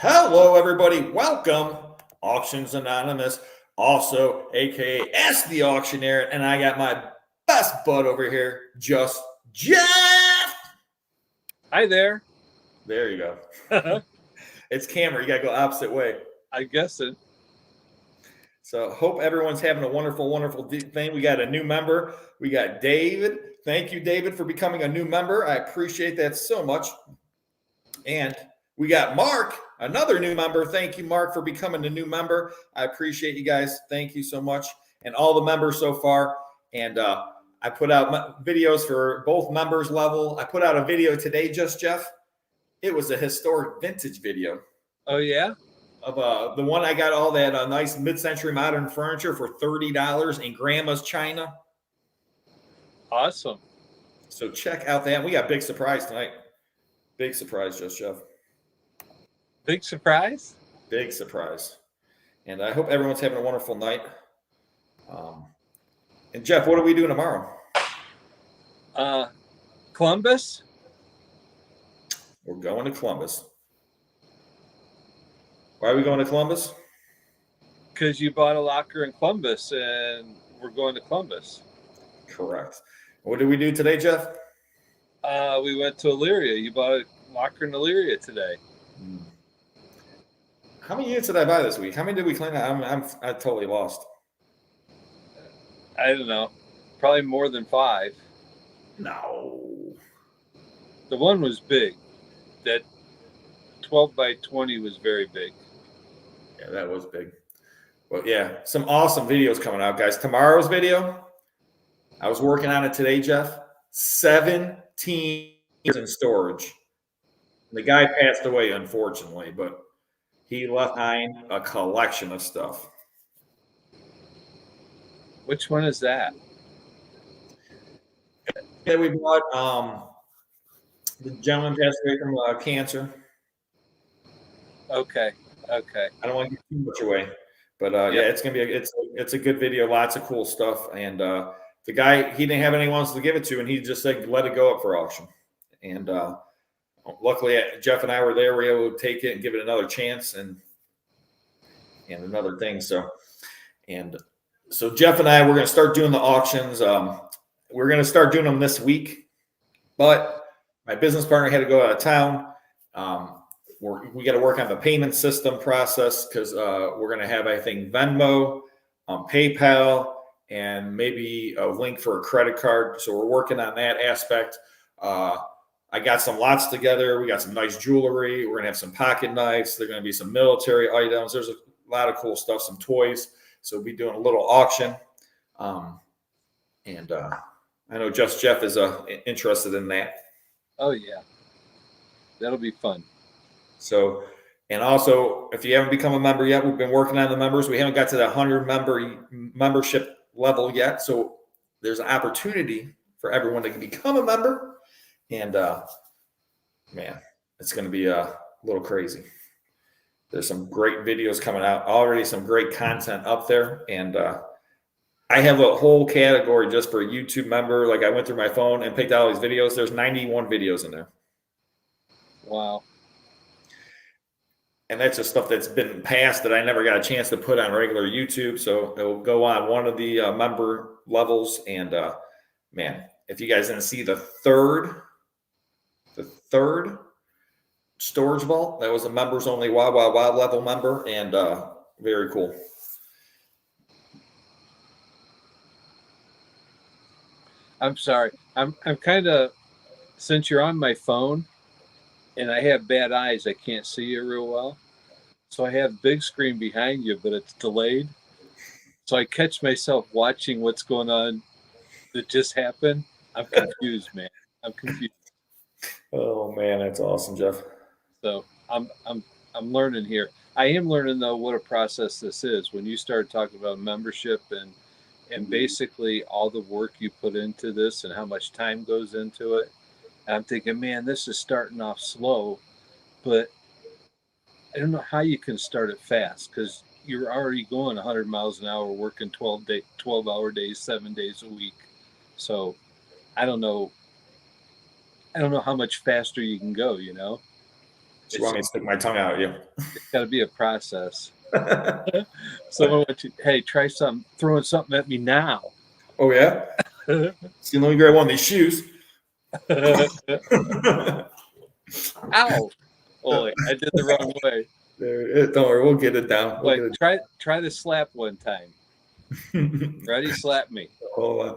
Hello, everybody. Welcome, Auctions Anonymous, also aka Ask the Auctioneer, and I got my best bud over here, just Jeff. Hi there. There you go. It's camera. You gotta go opposite way. I guess it. So hope everyone's having a wonderful, wonderful thing. We got a new member. We got David. Thank you, David, for becoming a new member. I appreciate that so much. And we got Mark, another new member. Thank you, Mark, for becoming a new member. I appreciate you guys. Thank you so much. And all the members so far. And I put out videos for both members level. I put out a video today, just Jeff. It was a historic vintage video. Oh, yeah? Of the one I got all that nice mid-century modern furniture for $30 in grandma's china. Awesome. So check out that. We got big surprise tonight. Big surprise, just Jeff. Big surprise? Big surprise. And I hope everyone's having a wonderful night. And Jeff, what are we doing tomorrow? Columbus? We're going to Columbus. Why are we going to Columbus? Because you bought a locker in Columbus and we're going to Columbus. Correct. What did we do today, Jeff? We went to Elyria. You bought a locker in Elyria today. How many units did I buy this week? How many did we clean out? I'm totally lost. I don't know. Probably more than 5. No. The one was big. That 12 by 20 was very big. Yeah, that was big. Well, yeah, some awesome videos coming out, guys. Tomorrow's video, I was working on it today, Jeff. 17 years in storage. The guy passed away, unfortunately, but he left behind a collection of stuff. Which one is that? Yeah, we bought the gentleman passed away from cancer. Okay. I don't want to give too much away, but yeah, it's gonna be it's a good video, lots of cool stuff. And the guy, he didn't have anyone else to give it to, and he just said let it go up for auction. And luckily, Jeff and I were there. We were able to take it and give it another chance and another thing. So Jeff and I, we're going to start doing the auctions. We're going to start doing them this week, but my business partner had to go out of town. We got to work on the payment system process because we're going to have, I think, Venmo, PayPal, and maybe a link for a credit card. So we're working on that aspect. I got some lots together. We got some nice jewelry. We're going to have some pocket knives. There's going to be some military items. There's a lot of cool stuff, some toys. So we'll be doing a little auction. And I know Just Jeff is interested in that. Oh, yeah. That'll be fun. So, and also, if you haven't become a member yet, we've been working on the members. We haven't got to the 100 membership level yet. So there's an opportunity for everyone to become a member. And man, it's going to be a little crazy. There's some great videos coming out already, some great content up there. And I have a whole category just for a YouTube member. Like I went through my phone and picked out all these videos. There's 91 videos in there. Wow. And that's just stuff that's been passed that I never got a chance to put on regular YouTube. So it'll go on one of the member levels. And man, if you guys didn't see the third storage vault, that was a members only wow level member, and very cool. I'm sorry. I'm kind of, since you're on my phone and I have bad eyes, I can't see you real well. So I have big screen behind you, but it's delayed. So I catch myself watching what's going on that just happened. I'm confused, man. I'm confused. Oh man, that's awesome, Jeff. So I'm learning here. I am learning though what a process this is. When you start talking about membership and basically all the work you put into this and how much time goes into it, and I'm thinking, man, this is starting off slow, but I don't know how you can start it fast because you're already going 100 miles an hour, working 12-hour days, 7 days a week. So I don't know how much faster you can go, you know? You want me to stick my tongue out at you? It's got to be a process. Someone went to, hey, try throwing something at me now. Oh yeah. See, let me grab one of these shoes. Ow! Oh, I did the wrong way. Don't worry, we'll get it down. We'll Wait, try the slap one time. Ready? Slap me. Hold on.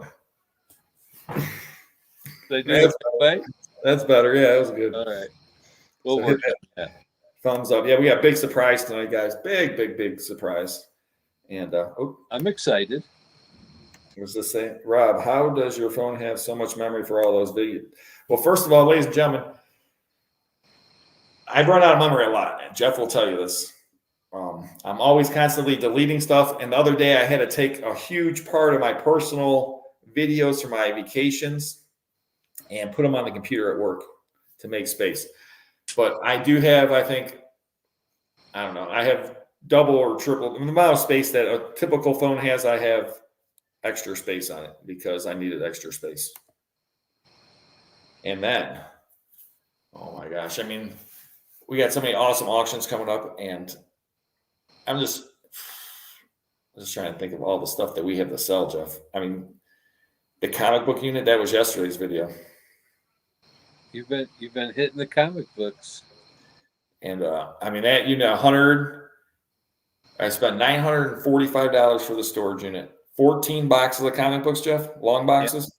Did I do it that way? That's better. Yeah, that was good. All right. We'll work on that. Thumbs up. Yeah, we got a big surprise tonight, guys. Big surprise. And I'm excited. What's this say? Rob, how does your phone have so much memory for all those videos? Well, first of all, ladies and gentlemen, I've run out of memory a lot. And Jeff will tell you this. I'm always constantly deleting stuff. And the other day, I had to take a huge part of my personal videos from my vacations and put them on the computer at work to make space. But I do have, I think, I don't know, I have double or triple the amount of space that a typical phone has. I have extra space on it because I needed extra space. And then, oh my gosh, I mean, we got so many awesome auctions coming up, and I'm just trying to think of all the stuff that we have to sell, Jeff. I mean, the comic book unit, that was yesterday's video. You've been hitting the comic books. And I mean that unit, I spent $945 for the storage unit. 14 boxes of comic books, Jeff, long boxes.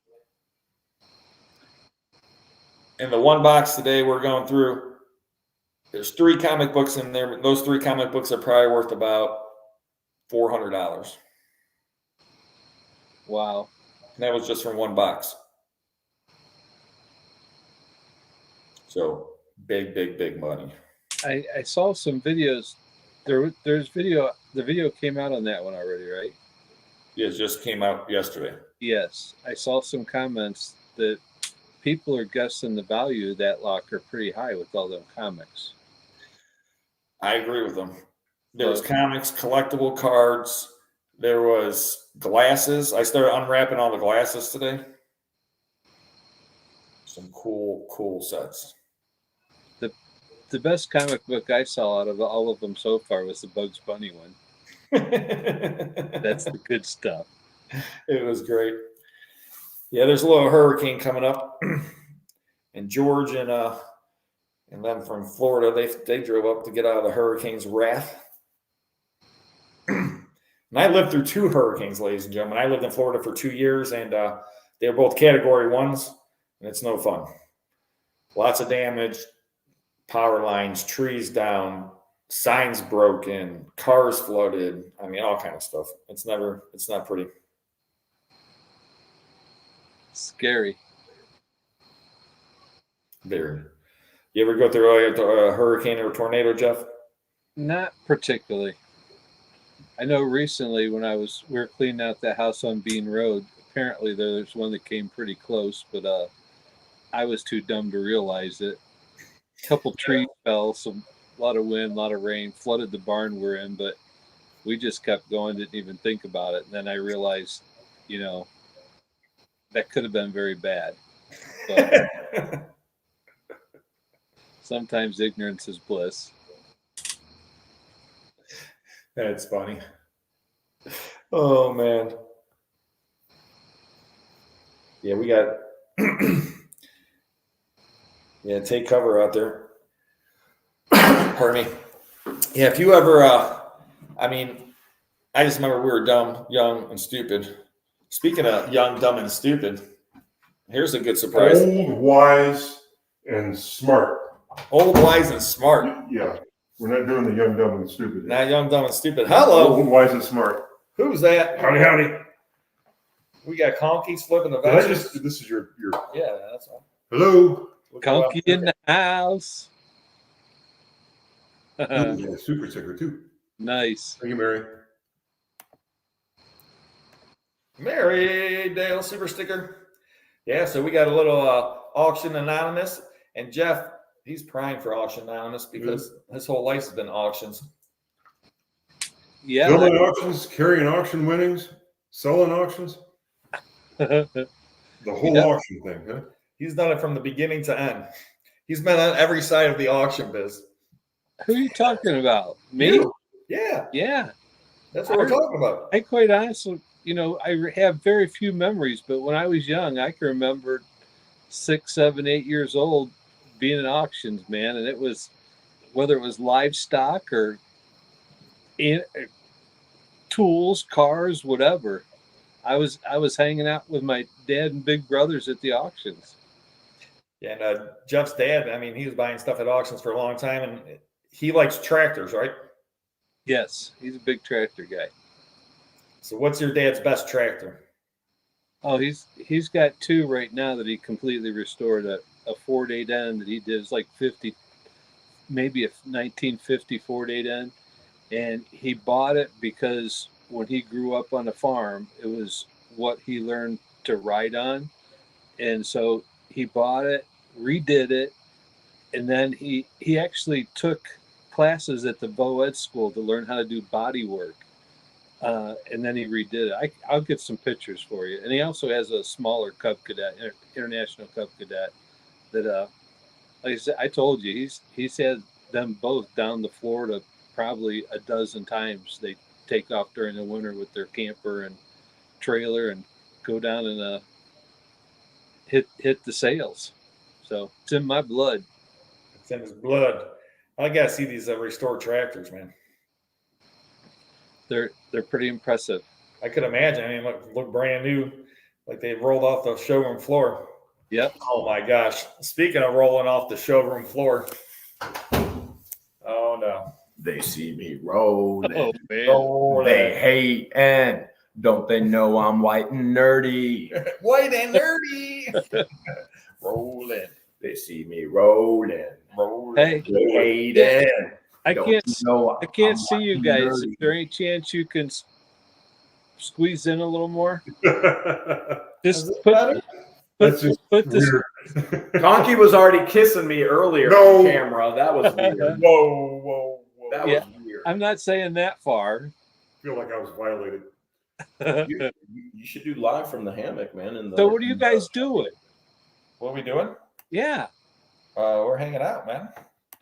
Yeah. And the one box today we're going through, there's 3 comic books in there. Those 3 comic books are probably worth about $400. Wow. And that was just from one box. So big money. I saw some videos. There's video. The video came out on that one already, right? Yeah, it just came out yesterday. Yes. I saw some comments that people are guessing the value of that locker pretty high with all them comics. I agree with them. There was comics, collectible cards. There was glasses. I started unwrapping all the glasses today. Some cool sets. The best comic book I saw out of all of them so far was the Bugs Bunny one. That's the good stuff. It was great. Yeah, there's a little hurricane coming up, and George and them from Florida, they drove up to get out of the hurricane's wrath. And I lived through 2 hurricanes, ladies and gentlemen. I lived in Florida for 2 years, and they were both Category 1s, and it's no fun. Lots of damage, power lines, trees down, signs broken, cars flooded. I mean, all kind of stuff. It's not pretty. Scary. Very. You ever go through a hurricane or a tornado, Jeff? Not particularly. I know recently when we were cleaning out that house on Bean Road, apparently there's one that came pretty close, but I was too dumb to realize it. A couple trees fell, a lot of wind, a lot of rain, flooded the barn we're in, but we just kept going, didn't even think about it. And then I realized, that could have been very bad. But sometimes ignorance is bliss. That's funny. Oh, man. Yeah, we got take cover out there. Pardon me. Yeah, if you ever I just remember we were dumb, young, and stupid. Speaking of young, dumb, and stupid, here's a good surprise. Old, wise, and smart. Old, wise, and smart. Yeah. We're not doing the young, dumb, and stupid. Not young, dumb, and stupid. Hello. Old, wise, and smart. Who's that? Howdy. We got Conkeys flipping the Did I vest. this is your Yeah, that's all. hello. Conky in the house. Yeah, super sticker too. Nice. Thank you, Mary. Mary Dale super sticker. Yeah, so we got a little auction anonymous, and Jeff, he's prime for auction anonymous because his whole life's been auctions. Yeah. Building auctions, carrying auction winnings, selling auctions. The whole auction thing, huh? He's done it from the beginning to end. He's been on every side of the auction biz. Who are you talking about? Me? You. Yeah, Yeah. that's what we're talking about. I quite honestly, I have very few memories, but when I was young, I can remember 6, 7, 8 years old being in auctions, man. And it was, whether it was livestock or in, tools, cars, whatever. I was hanging out with my dad and big brothers at the auctions. Yeah, and Jeff's dad, I mean, he was buying stuff at auctions for a long time, and he likes tractors, right? Yes, he's a big tractor guy. So what's your dad's best tractor? Oh, he's got two right now that he completely restored. A Ford 8N that he did. It's like 50, maybe a 1950 Ford 8N, and he bought it because when he grew up on a farm, it was what he learned to ride on, and so he bought it, redid it, and then he actually took classes at the Bow Ed school to learn how to do body work. And then he redid it. I'll get some pictures for you. And he also has a smaller Cub Cadet, International Cub Cadet, that, like I said, I told you, he's had them both down to Florida probably a dozen times. They take off during the winter with their camper and trailer and go down and hit the sales. So it's in my blood. It's in his blood. I gotta see these restored tractors, man. They're pretty impressive. I could imagine. I mean, look brand new, like they rolled off the showroom floor. Yep. Oh my gosh! Speaking of rolling off the showroom floor, oh no, They see me rolling. Oh man. rolling. They hate, and don't they know I'm white and nerdy? White and nerdy, rolling, They see me rolling. rolling. Hey, They hate, and I don't can't you know I can't I'm see you white guys. and Is nerdy? there any chance you can squeeze in a little more? Is Just it put better? That's just put this. weird. Conky was already kissing me earlier No. on camera. That was weird. Whoa, whoa, whoa! That Yeah. was weird. I'm not saying that far. I feel like I was violated. You should do live from the hammock, man. So what are you guys doing? What are we doing? Yeah, We're hanging out, man.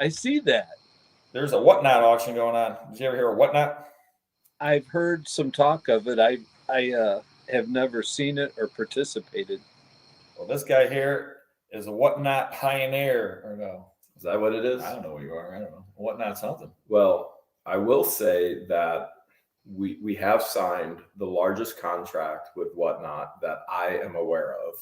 I see that. There's a whatnot auction going on. Did you ever hear of whatnot? I've heard some talk of it. I have never seen it or participated. Well, this guy here is a whatnot pioneer, or no? Is that what it is? I don't know who you are. I don't know. Whatnot something. Well, I will say that we have signed the largest contract with Whatnot that I am aware of.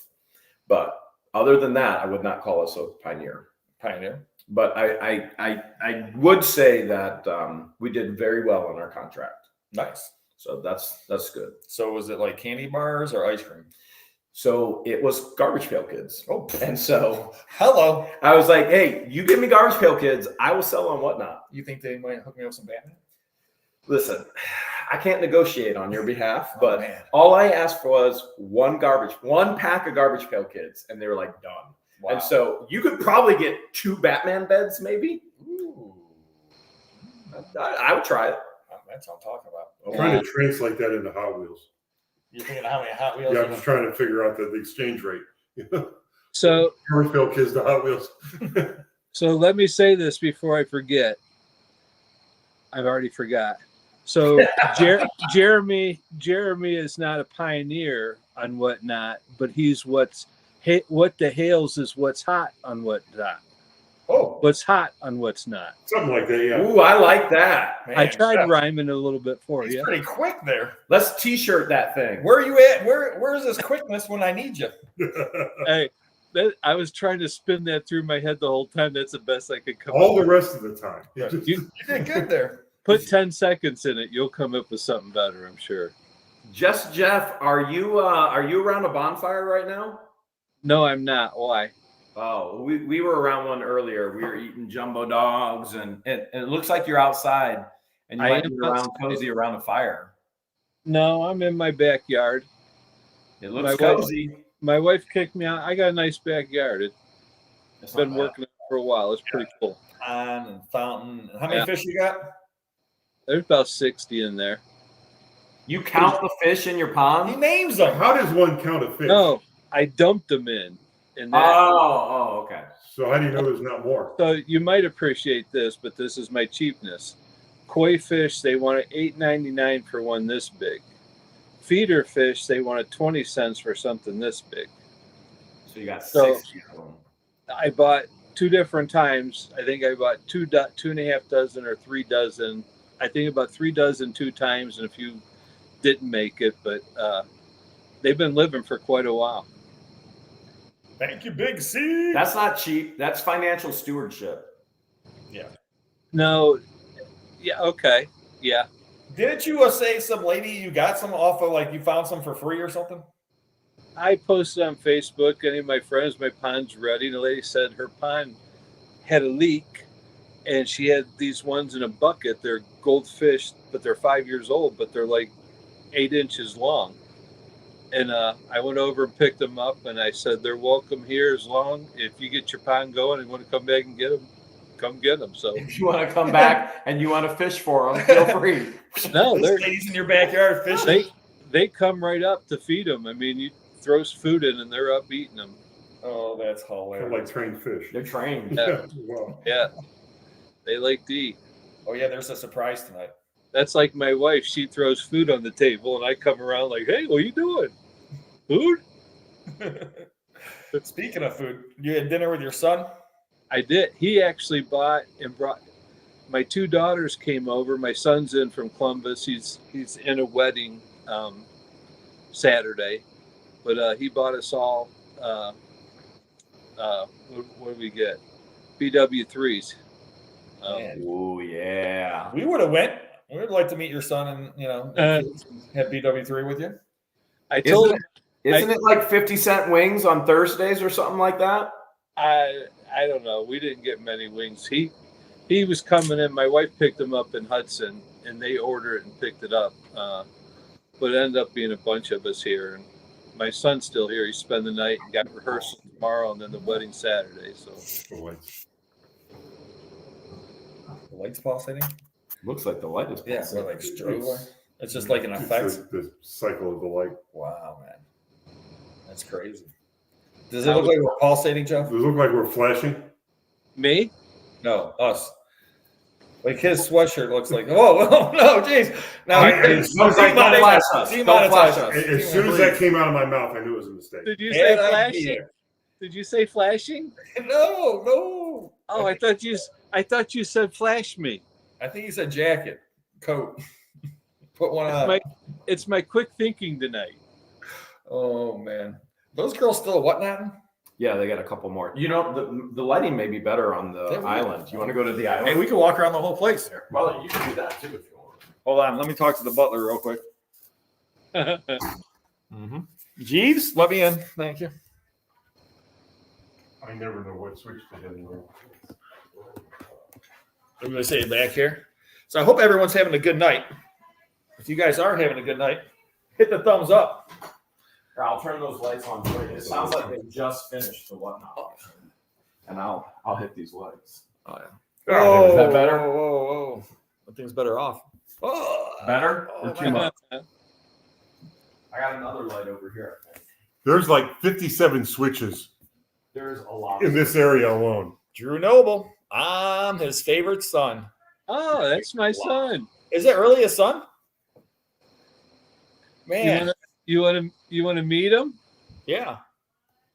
But other than that, I would not call us a pioneer. Pioneer. But I would say that we did very well on our contract. Nice. So that's good. So was it like candy bars or ice cream? So it was Garbage Pail Kids. Oh, And so hello. I was like, hey, you give me Garbage Pail Kids, I will sell on Whatnot. You think they might hook me up with some Batman? Listen, I can't negotiate on your behalf, Oh, but man. all I asked for was one pack of Garbage Pail Kids, and they were like, done. Wow. And so you could probably get 2 Batman beds, maybe. Ooh. I would try it. That's what I'm talking about. I'm trying to translate that into Hot Wheels. You're thinking of how many Hot Wheels? Yeah, I'm just trying to figure out the exchange rate. So Garbage Pail Kids to Hot Wheels. so let me say this before I forget. I've already forgot. So Jeremy is not a pioneer on Whatnot, but he's what the hails is what's hot on Whatnot. Oh, What's hot on what's not. Something like that, yeah. Ooh, I like that. man, I tried Jeff, rhyming a little bit for he's you. pretty quick there. Let's t-shirt that thing. Where are you at? Where's this quickness when I need you? Hey, I was trying to spin that through my head the whole time. That's the best I could come All up the rest of the time. with. You did good there. Put 10 seconds in it, you'll come up with something better, I'm sure. Just Jeff, are you around a bonfire right now? No, I'm not. Why? Oh, we were around one earlier. We were eating jumbo dogs, and it looks like you're outside, and you I might am be around outside. cozy around the fire. No, I'm in my backyard. It looks My wife- cozy. My wife kicked me out. I got a nice backyard. It's It's been not working for a while. It's pretty cool. bad. Pond and fountain. How many Yeah. fish you got? There's about 60 in there. You count the fish in your He pond? names them. How does one count a fish? No, I dumped them in. And that, Okay. So how do you know there's not more? so you might appreciate this, but this is my cheapness. Koi fish, they want it $8.99 for one this big. Feeder fish, they want it 20 cents for something this big. So you got So- 60 of them. I bought 2 different times. I think I bought 2.5 dozen or 3 dozen. I think about 3 dozen 2 times, and a few didn't make it, but they've been living for quite a while. Thank you, Big C. That's not cheap. That's financial stewardship. No, yeah, okay, yeah. Didn't you say some lady you got some off of, like you found some for free or something? I posted on Facebook, any of my friends, my pond's ready. And the lady said her pond had a leak, and she had these ones in a bucket. They're goldfish, but they're 5 years old, but they're like 8 inches long. And I went over and picked them up, and I said, they're welcome here as long. If you get your pond going and want to come back and get them, come get them. So If you want to come back and you want to fish for them, feel free. no, This lady's in your backyard fishing. they come right up to feed them. I mean, you throw food in, and they're up eating them. Oh, that's Kind of hilarious. like trained fish. They're trained. Yeah. Wow. Yeah, they like to eat. Oh yeah, there's a surprise tonight. That's like my wife. She throws food on the table, and I come around like, "Hey, what are you doing? Food?" Speaking of food, you had dinner with your son? I did. He actually bought and brought. My 2 daughters came over. My son's in from Columbus. He's in a wedding Saturday, but he bought us all. What did we get? BW3s. Oh yeah. We would have went. We would like to meet your son and have BW3 with you. I told him. Isn't it like 50-cent wings on Thursdays or something like that? I don't know. We didn't get many wings. He was coming in. My wife picked him up in Hudson, and they ordered it and picked it up. But it ended up being a bunch of us here. And my son's still here. He spent the night and got rehearsal tomorrow, and then the wedding Saturday. So The lights pulsating? Looks like the light is. Yeah, so like strobe light. It's just like an effect. It's the cycle of the light. Wow, man. That's crazy. Does it look like we're pulsating, Jeff? Does it look like we're flashing? me? No, us. Like his sweatshirt looks like. Oh no, jeez. Now Don't flash us. Don't flash us. As soon as that came out of my mouth, I knew it was a mistake. Did you say Bad flashing? idea. Did you say flashing? No. Oh, I thought you said flash me. I think he said jacket, coat. Put one on. It's my quick thinking tonight. Oh man, those girls still whatnotting? Yeah, they got a couple more. You know, the lighting may be better on the island. You want to go to the island? Hey, we can walk around the whole place there. Well, you can do that too if you want. Hold on, let me talk to the butler real quick. Mm-hmm. Jeeves, let me in. Thank you. I never know what switch to hit anymore. I'm going to say back here. So I hope everyone's having a good night. If you guys are having a good night, hit the thumbs up. Here, I'll turn those lights on for you. It sounds like they just finished the whatnot auction. And I'll hit these lights. Oh yeah. Is that better? Whoa. That thing's better off. Oh, Better? Oh, Or too much? I got another light over here, I think. There's like 57 switches There's a lot. in this area alone. Drew Noble. I'm his favorite son. Oh, that's my son. Is it really his son? Man. You want to meet him? Yeah.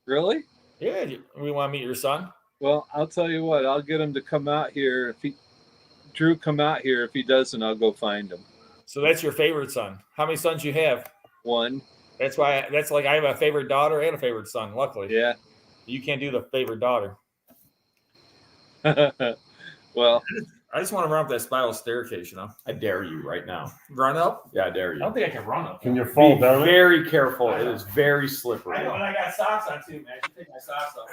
Really? Yeah. We want to meet your son. Well, I'll tell you what. I'll get him to come out here. Drew come out here. If he doesn't, I'll go find him. So that's your favorite son. How many sons you have? One. That's why. That's like I have a favorite daughter and a favorite son. Luckily, Yeah. you can't do the favorite daughter. Well, I just want to run up that spiral staircase. I dare you right now. Run up. Yeah, I dare I you. don't think I can run up. Can you fall Be down it? very careful. It is very slippery. I know, and I got socks on too, man. I should take my socks off.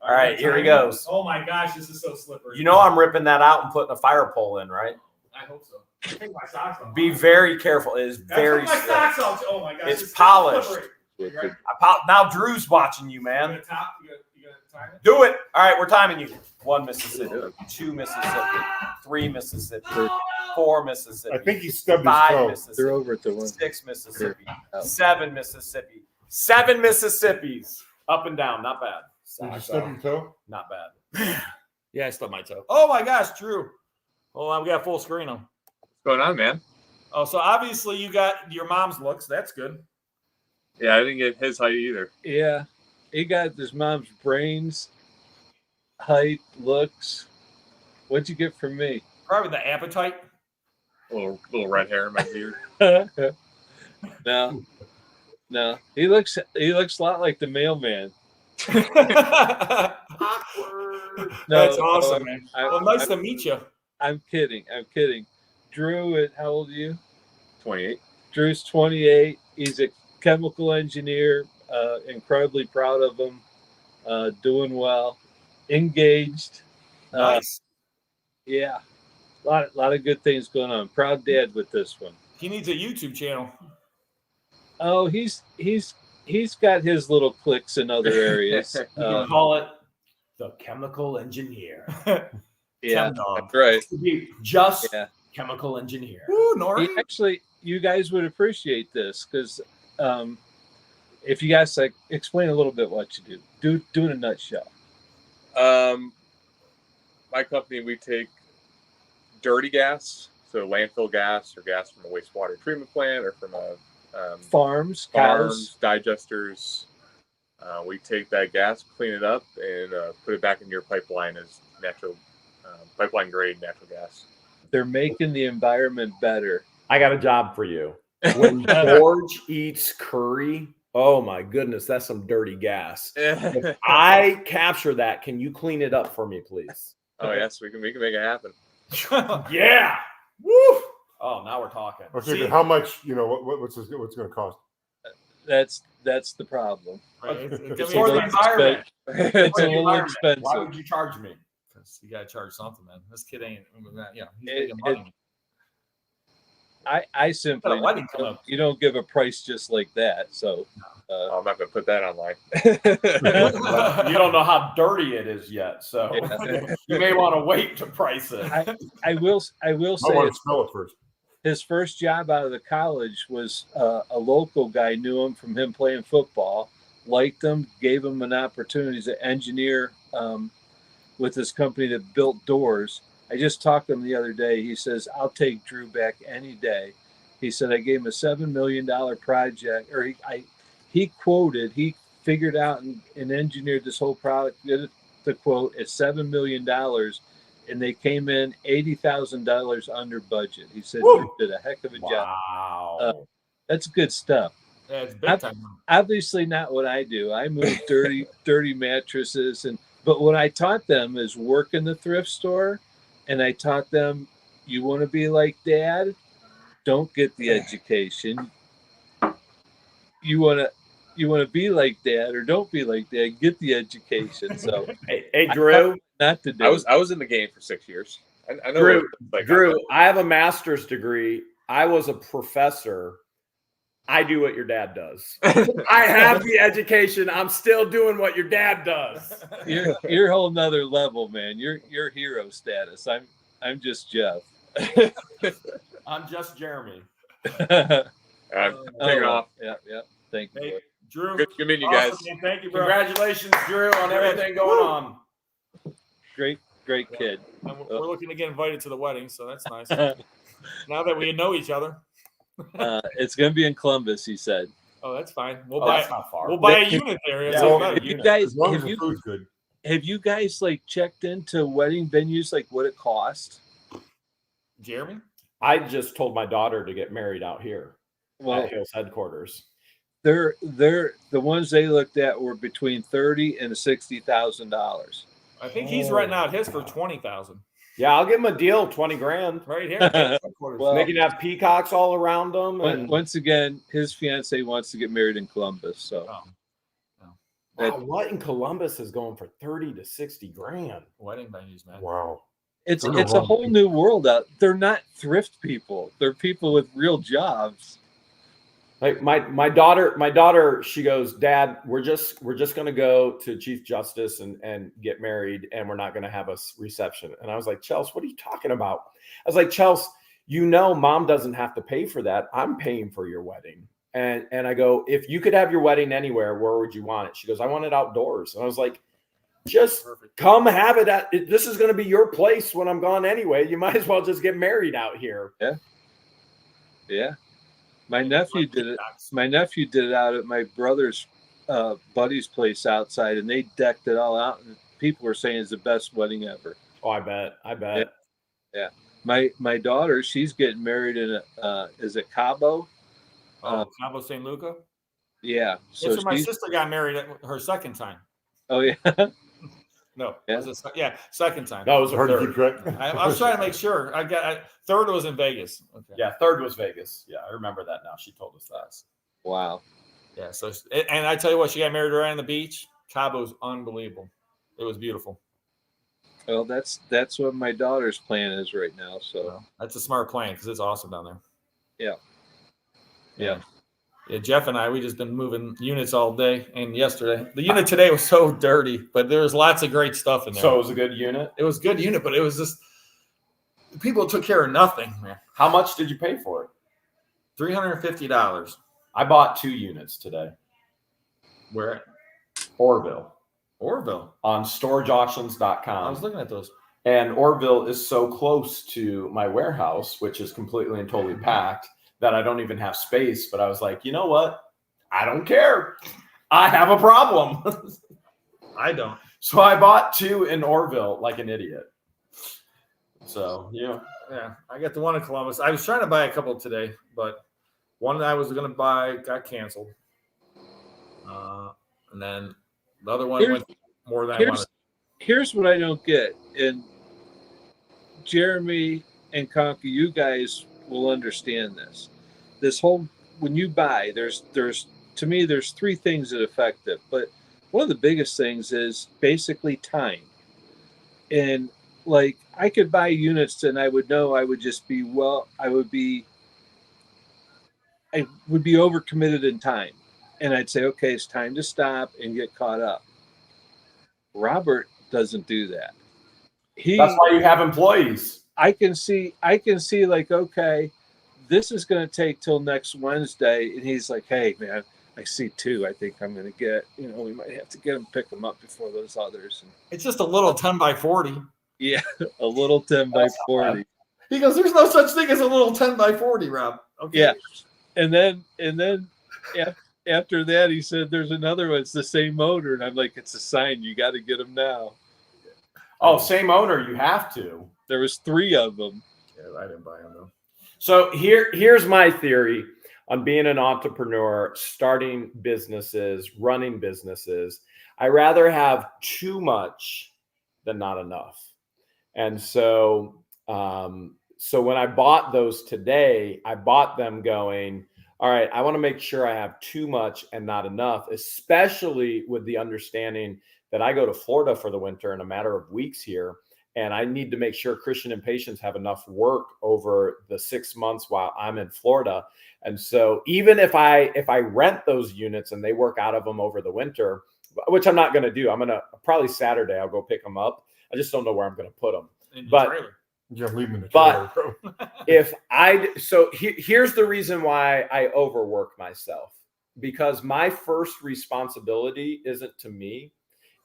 All right, here he goes. Oh my gosh, this is so slippery. You know I'm ripping that out and putting a fire pole in, right? I hope so. Take my socks off. Be very careful. It is very my slippery. socks off. Oh my gosh, It's this is polished. slippery. You ready? Now Drew's watching you, You man. gonna top? You gonna time it? Do it. All right, we're timing you. 1 Mississippi, 2 Mississippi, 3 Mississippi, 4 Mississippi. I think he stubbed his 5 toe. they're Mississippi, over at the one. 6 Mississippi, 7 Mississippi, 7 Mississippis. Up and down, not bad. Did you Socks stub off. your toe? Not bad. Yeah, I stubbed my toe. Oh my gosh, Drew. Hold on, we got full screen on. What's going on, man? Oh, so obviously you got your mom's looks. That's good. Yeah, I didn't get his height either. Yeah, he got his mom's brains, height, looks. What'd you get from me? Probably the appetite. Little red hair in my beard. No. He looks a lot like the mailman. Awkward. No, That's awesome, man. Well, nice to meet you. I'm kidding. Drew, how old are you? 28. Drew's 28. He's a chemical engineer. Incredibly proud of him. Doing well. Engaged. Nice. Yeah. A lot of good things going on. Proud dad with this one. He needs a YouTube channel. Oh, he's got his little clicks in other areas. You can call it the chemical engineer. Yeah, Chem-dog. that's right. To be just Yeah. chemical engineer. Woo, Nori. Actually, you guys would appreciate this because if you guys like explain a little bit what you do in a nutshell. My company, we take dirty gas, so landfill gas or gas from a wastewater treatment plant or from a Farms, farms, digesters. We take that gas, clean it up, and put it back in your pipeline as natural pipeline grade natural gas. They're making the environment better. I got a job for you. When George eats curry, oh my goodness, that's some dirty gas. If I capture that, can you clean it up for me, please? Oh yes, we can make it happen. Yeah. Woo. Oh, now we're talking. Okay, See? but how much? What's going to cost? That's the problem. Right, it's It's for a the little environment. It's a little Why expensive. would you charge me? Because you got to charge something, man. This kid ain't. Yeah, he's It- making money. I simply Why didn't come up? you don't give a price just like that. So Oh, I'm not going to put that online. You don't know how dirty it is yet, so Yeah. you may want to wait to price it. I will I say want to smell it first. his first job out of the college was a local guy knew him from him playing football, liked him, gave him an opportunity to engineer with this company that built doors. I just talked to him the other day. He says, I'll take Drew back any day. He said, I gave him a $7 million project, or he figured out and engineered this whole product, did it, the quote, at $7 million, and they came in $80,000 under budget. He said, Woo! you did a heck of a job. Wow. That's good stuff. Yeah, it's big time. Obviously not what I do. I move dirty mattresses, but what I taught them is work in the thrift store, and I taught them, you want to be like dad, don't get the education. You want to be like dad, or don't be like dad, get the education. So Hey, Drew. not to do. I was in the game for 6 years. I know. Drew, what it's like out Drew, there. I have a master's degree. I was a professor. I do what your dad does. I have the education. I'm still doing what your dad does. You're a whole nother level, man. You're hero status. I'm just Jeff. I'm just Jeremy. I'm taking off. Yeah. Thank you. Hey, Drew. Good meeting you awesome, guys. man. Thank you, bro. Congratulations, Drew, on everything going on. Great kid. And we're looking to get invited to the wedding, so that's nice. Now that we know each other. It's going to be in Columbus, he said. Oh, that's fine. We'll That's buy. not far. We'll buy a unit there. It's Yeah, all we'll better. You guys, As long as have the food's good. you guys like checked into wedding venues, like what it cost? Jeremy. I just told my daughter to get married out here Well, at Hills headquarters. they're the ones they looked at were between $30,000 and $60,000. I think he's renting out his for 20,000 Yeah, I'll give him a deal, 20 grand. right here. at headquarters. Well, They can have peacocks all around them. And Once again, his fiance wants to get married in Columbus, so wow, what in Columbus is going for 30 to 60 grand? wedding venues, man. Wow. it's They're a wrong whole people. new world out. They're not thrift people. They're people with real jobs. Like my daughter, she goes, Dad, we're just gonna go to Chief Justice and get married, and we're not gonna have a reception. And I was like, Chelsea, what are you talking about? I was like, Chelsea, Mom doesn't have to pay for that. I'm paying for your wedding. And I go, if you could have your wedding anywhere, where would you want it? She goes, I want it outdoors. And I was like, Just Perfect. come have it at. This is going to be your place when I'm gone anyway. You might as well just get married out here. Yeah. My nephew did it. My nephew did it out at my brother's buddy's place outside, and they decked it all out. And people were saying it's the best wedding ever. Oh, I bet. I bet. Yeah. My daughter, she's getting married in a is it Cabo? Cabo San Luca. Yeah. So So that's where my she's sister got married her second time. oh yeah. No, Yeah. was it second time. No, it was Hard a to keep third. track. I was trying to make sure. Third was in Vegas. Okay. Yeah, third was Vegas. Yeah, I remember that now. She told us that. Wow. Yeah. So, and I tell you what, she got married right on the beach. Cabo's unbelievable. It was beautiful. Well, that's what my daughter's plan is right now. So So that's a smart plan because it's awesome down there. Yeah. Yeah, Jeff and we just been moving units all day and yesterday. The unit today was so dirty, but there was lots of great stuff in there. So it was a good unit. It was a good unit, but it was just people took care of nothing, man. How much did you pay for it? $350. I bought 2 units today. Where? Orville Orville. on I was storageauctions.com. looking at those. And Orville is so close to my warehouse, which is completely and totally packed, that I don't even have space. But I was like, you know what? I don't care. I have a problem. I don't. So I bought 2 in Orville like an idiot. So, yeah. Yeah, I got the one in Columbus. I was trying to buy a couple today, but one that I was going to buy got canceled. And then the other one went more than I wanted. Here's what I don't get, and Jeremy and Conky, you guys will understand this. This whole when you buy, there's to me there's 3 things that affect it, but one of the biggest things is basically time. And like I could buy units and I would know I would just be I would be overcommitted in time. And I'd say, okay, it's time to stop and get caught up. Robert doesn't do that. That's why you have employees. I can see like, okay, this is going to take till next Wednesday. And he's like, hey, man, I see 2. I think I'm going to get, we might have to get them, pick them up before those others. And It's just a little 10 by 40. yeah, a little 10 by 40. He goes, there's no such thing as a little 10 by 40, Rob. Okay. Yeah. And then after that, he said, there's another one. It's the same motor. And I'm like, it's a sign. You got to get them now. Oh, same owner. You have to. There was 3 of them. Yeah, I didn't buy them though. So here's my theory on being an entrepreneur, starting businesses, running businesses. I rather have too much than not enough. And so when I bought those today, I bought them going, all right, I want to make sure I have too much and not enough, especially with the understanding that I go to Florida for the winter in a matter of weeks here. And I need to make sure Christian and Patience have enough work over the 6 months while I'm in Florida. And so even if I rent those units and they work out of them over the winter, which I'm not going to do, I'm going to probably Saturday, I'll go pick them up. I just don't know where I'm going to put them. But Yeah, leave them in the But- trailer, bro. Here's the reason why I overwork myself, because my first responsibility isn't to me.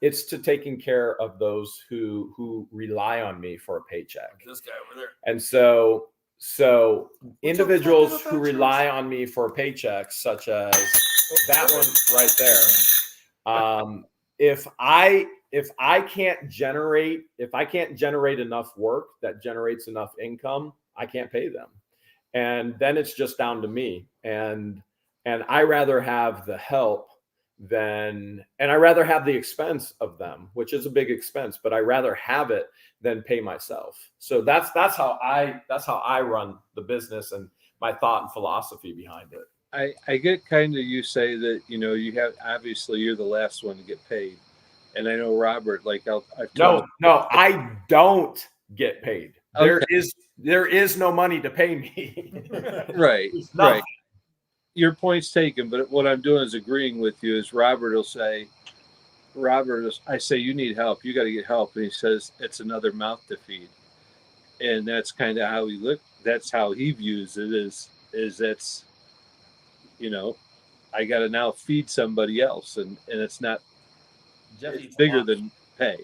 It's to taking care of those who rely on me for a paycheck. This guy over there. And so individuals about who church? rely on me for a paycheck, such as that one right there. If I can't generate enough work that generates enough income, I can't pay them. And then it's just down to me. And I rather have the help and I rather have the expense of them, which is a big expense, but I rather have it than pay myself. So that's how I run the business and my thought and philosophy behind it. I get kind of, you say that, you have, obviously you're the last one to get paid. And I know Robert, like I've told him, No, I don't get paid. Okay. There is no money to pay me. right, It's right. nothing. Your point's taken, but what I'm doing is agreeing with you. Is I say, you need help. You got to get help. And he says, it's another mouth to feed. And that's kind of how that's how he views it is that's, I got to now feed somebody else. And it's not, Jeff it's eats bigger lunch. than, pay.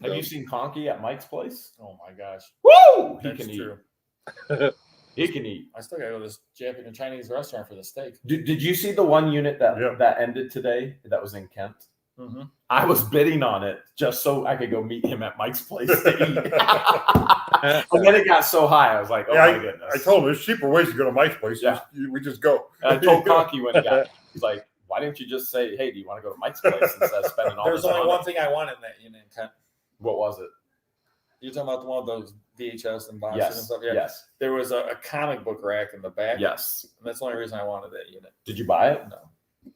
Have you seen Conky at Mike's place? Oh my gosh. Woo! He That's can true. eat. He can eat. I still gotta go to this Japanese Chinese restaurant for the steak. Did you see the one unit that Yeah. that ended today? That was in Kent. Mm-hmm. I was bidding on it just so I could go meet him at Mike's place to eat. And then it got so high, I was like, "Oh Yeah, my goodness!" I told him there's cheaper ways to go to Mike's place. Yeah. We just go. And I told Conky when he got, he's like, "Why didn't you just say, hey, do you want to go to Mike's place instead of spending all There's this only money?" one thing I wanted in that unit. What was it? You're talking about the one of those VHS and boxes and Yes. stuff. Yeah. Yes. There was a comic book rack in the back. Yes. And that's the only reason I wanted that unit. Did you buy it? No.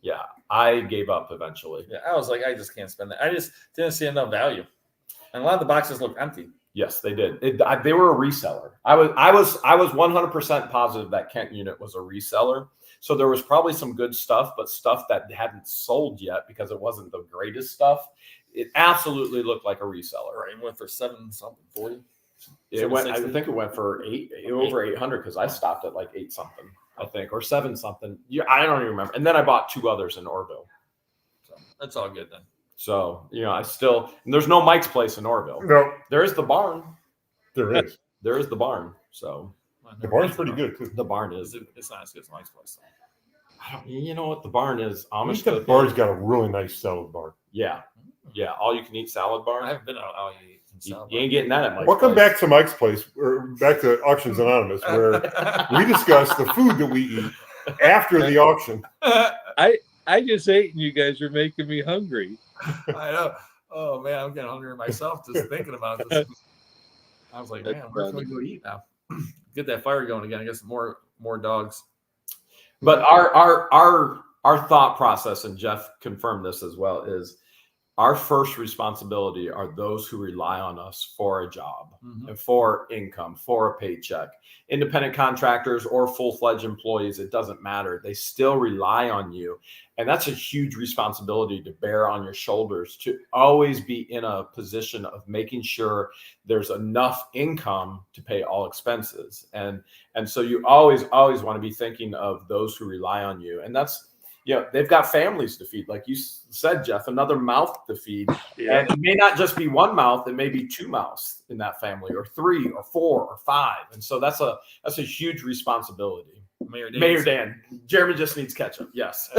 Yeah, I gave up eventually. Yeah, I was like, I just can't spend that. I just didn't see enough value, and a lot of the boxes look empty. Yes, they did. They were a reseller. I was 100% positive that Kent unit was a reseller. So there was probably some good stuff, but stuff that hadn't sold yet because it wasn't the greatest stuff. It absolutely looked like a reseller. Right, it went for 7 something 40. It went. I 760? think it went for over 800 because I stopped at like 8 something, I think, or 7 something. Yeah, I don't even remember. And then I bought 2 others in Orville. So that's all good then. So I still. And there's no Mike's place in Orville. No, There is the barn. there is. There is the barn. So The barn's pretty good too. the barn is. It's not as good as Mike's place. You know what the barn is? I Amish think that cooking. bar's got a really nice salad bar. Yeah, all you can eat salad bar. I haven't been out all you eat. You ain't getting that at Mike's. Welcome place. back to Mike's place, or back to Auctions Anonymous, where we discuss the food that we eat after the auction. I just ate and you guys are making me hungry. I know. Oh man, I'm getting hungry myself just thinking about this. I was like, man, where can we go eat now? Get that fire going again. I guess more dogs. But our thought process, and Jeff confirmed this as well, is our first responsibility are those who rely on us for a job and for income, for a paycheck. Independent contractors or full-fledged employees, it doesn't matter. They still rely on you. And that's a huge responsibility to bear on your shoulders, to always be in a position of making sure there's enough income to pay all expenses. And so you always want to be thinking of those who rely on you. And that's, they've got families to feed. Like you said, Jeff, another mouth to feed. Yeah. And it may not just be one mouth, it may be 2 mouths in that family, or 3 or 4 or 5. And so that's a huge responsibility. Mayor Dan. Jeremy just needs ketchup. Yes.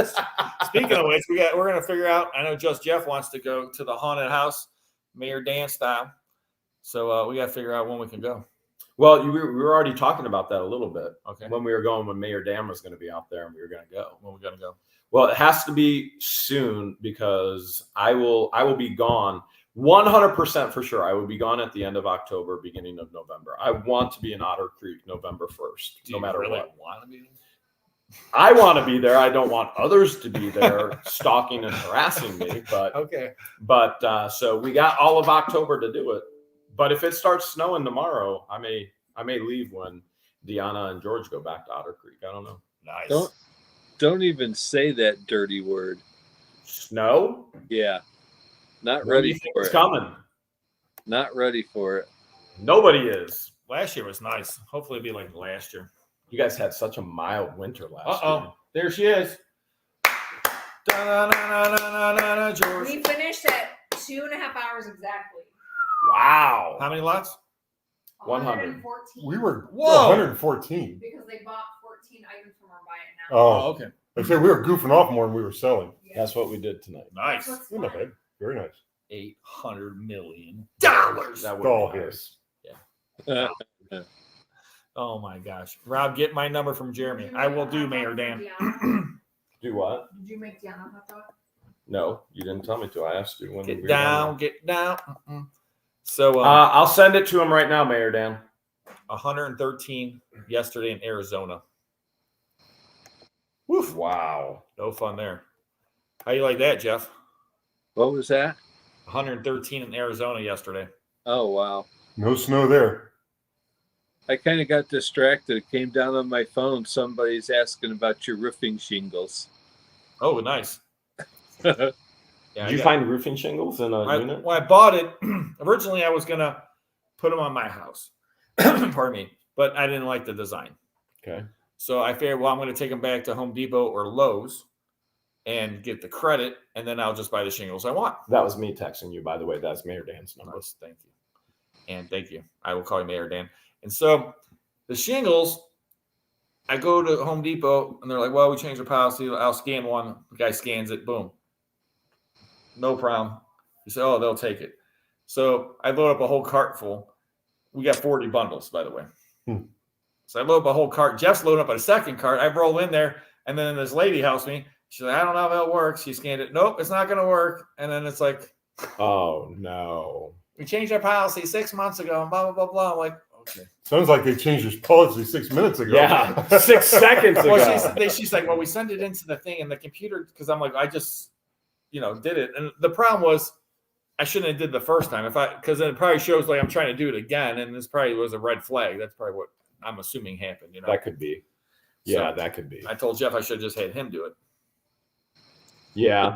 Speaking of which, we're gonna figure out. I know just Jeff wants to go to the haunted house, Mayor Dan style. So we got to figure out when we can go. Well, we were already talking about that a little bit. Okay. When we were going, when Mayor Dan was going to be out there and we were going to go. When we gotta go. Well, it has to be soon because I will be gone 100% for sure. I will be gone at the end of October, beginning of November. I want to be in Otter Creek November 1st, no matter what. Want to be? I want to be there. I don't want others to be there stalking and harassing me. But Okay. So we got all of October to do it. But if it starts snowing tomorrow, I may leave when Deanna and George go back to Otter Creek. I don't know. Nice. Don't even say that dirty word. Snow? Yeah. Not When do ready you think for it's it. coming? Not ready for it. Nobody is. Last year was nice. Hopefully, it'll be like last year. You guys had such a mild winter last year. There she is. Da-na-na-na-na-na-na, George. We finished at 2.5 hours exactly. Wow. How many lots? 100. 114. We were Whoa. 114. Because they bought 14 items from our buy it now. Oh, Okay. I said we were goofing off more than we were selling. Yeah. That's what we did tonight. Nice. So it's Not fun. bad. Very nice. $800 million. That would Doll be hairs. nice. Oh my gosh. Rob, get my number from Jeremy. Did you I make will a do, hot Mayor dog Dan. for Deanna? Do what? Did you make Deanna a hot dog? No, you didn't tell me to. I asked you when we Get were down, get down. So I'll send it to him right now, Mayor Dan. 113 yesterday in Arizona. Woof. Wow. No fun there. How you like that, Jeff? What was that? 113 in Arizona yesterday. Oh, wow. No snow there. I kind of got distracted. It came down on my phone. Somebody's asking about your roofing shingles. Oh, nice. Yeah, Did you find roofing shingles in a unit? When I bought it, originally I was going to put them on my house. Pardon me. But I didn't like the design. Okay. So I figured, well, I'm going to take them back to Home Depot or Lowe's and get the credit, and then I'll just buy the shingles I want. That was me texting you, by the way. That's Mayor Dan's number. Nice, thank you. And thank you. I will call you Mayor Dan. And so the shingles, I go to Home Depot and they're like, well, we changed our policy. I'll scan one. The guy scans it. Boom. No problem. He said, oh, they'll take it. So I load up a whole cart full. We got 40 bundles, by the way. So I load up a whole cart. Jeff's loading up a second cart. I roll in there, and then this lady helps me. She's like, I don't know how that works. She scanned it. Nope, it's not going to work. And then it's like, oh, no. we changed our policy 6 months ago, and blah, blah, blah, blah. I'm like, okay. Sounds like they changed this policy 6 minutes ago. Yeah, 6 seconds ago. Well, she's like, well, we sent it into the thing, and the computer, because I'm like, I just, did it. And the problem was, I shouldn't have did the first time because then it probably shows like I'm trying to do it again, and this probably was a red flag. That's probably what I'm assuming happened. That could be. Yeah, So, that could be. I told Jeff I should have just had him do it. Yeah.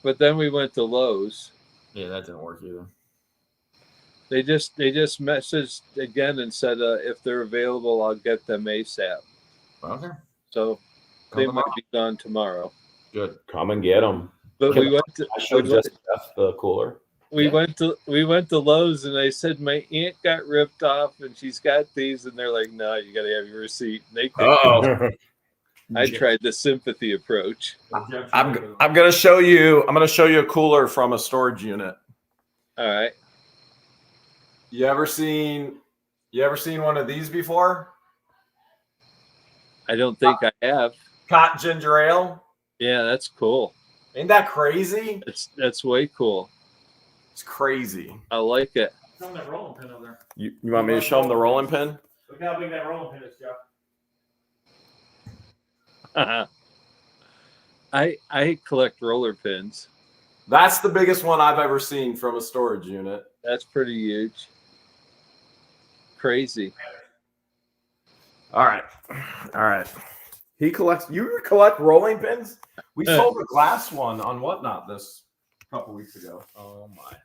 But then we went to Lowe's. Yeah, that didn't work either. They just messaged again and said if they're available, I'll get them ASAP. Okay. So they might be done tomorrow. Good. Come and get them. But we went to I showed Jeff the cooler. we went to Lowe's, and I said my aunt got ripped off and she's got these, and they're like, no, you got to have your receipt. And they I tried the sympathy approach. I'm gonna show you. I'm gonna show you a cooler from a storage unit. All right. You ever seen one of these before? I don't think I have. Cotton ginger ale. Yeah, that's cool. Ain't that crazy? That's way cool. It's crazy. I like it. Show them that rolling pin over there. You want me to show them the rolling pin? Look how big that rolling pin is, Jeff. I collect roller pins. That's the biggest one I've ever seen from a storage unit. That's pretty huge. Crazy. All right. You collect rolling pins? We sold a glass one on Whatnot this couple weeks ago. Oh my!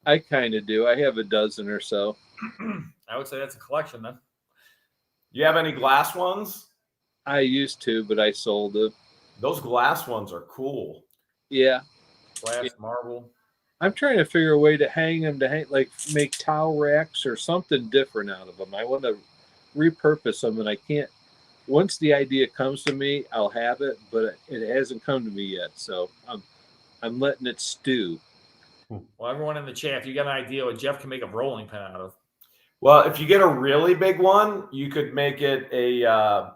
I kind of do. I have a dozen or so. I would say that's a collection then. You have any glass ones? I used to, but I sold it. Those glass ones are cool. Yeah. Glass, marble. I'm trying to figure a way to hang them, like make towel racks or something different out of them. I want to repurpose them, and I can't. Once the idea comes to me, I'll have it, but it hasn't come to me yet. So I'm letting it stew. Well, everyone in the chat, if you got an idea what Jeff can make a rolling pin out of. Well, if you get a really big one, you could make it a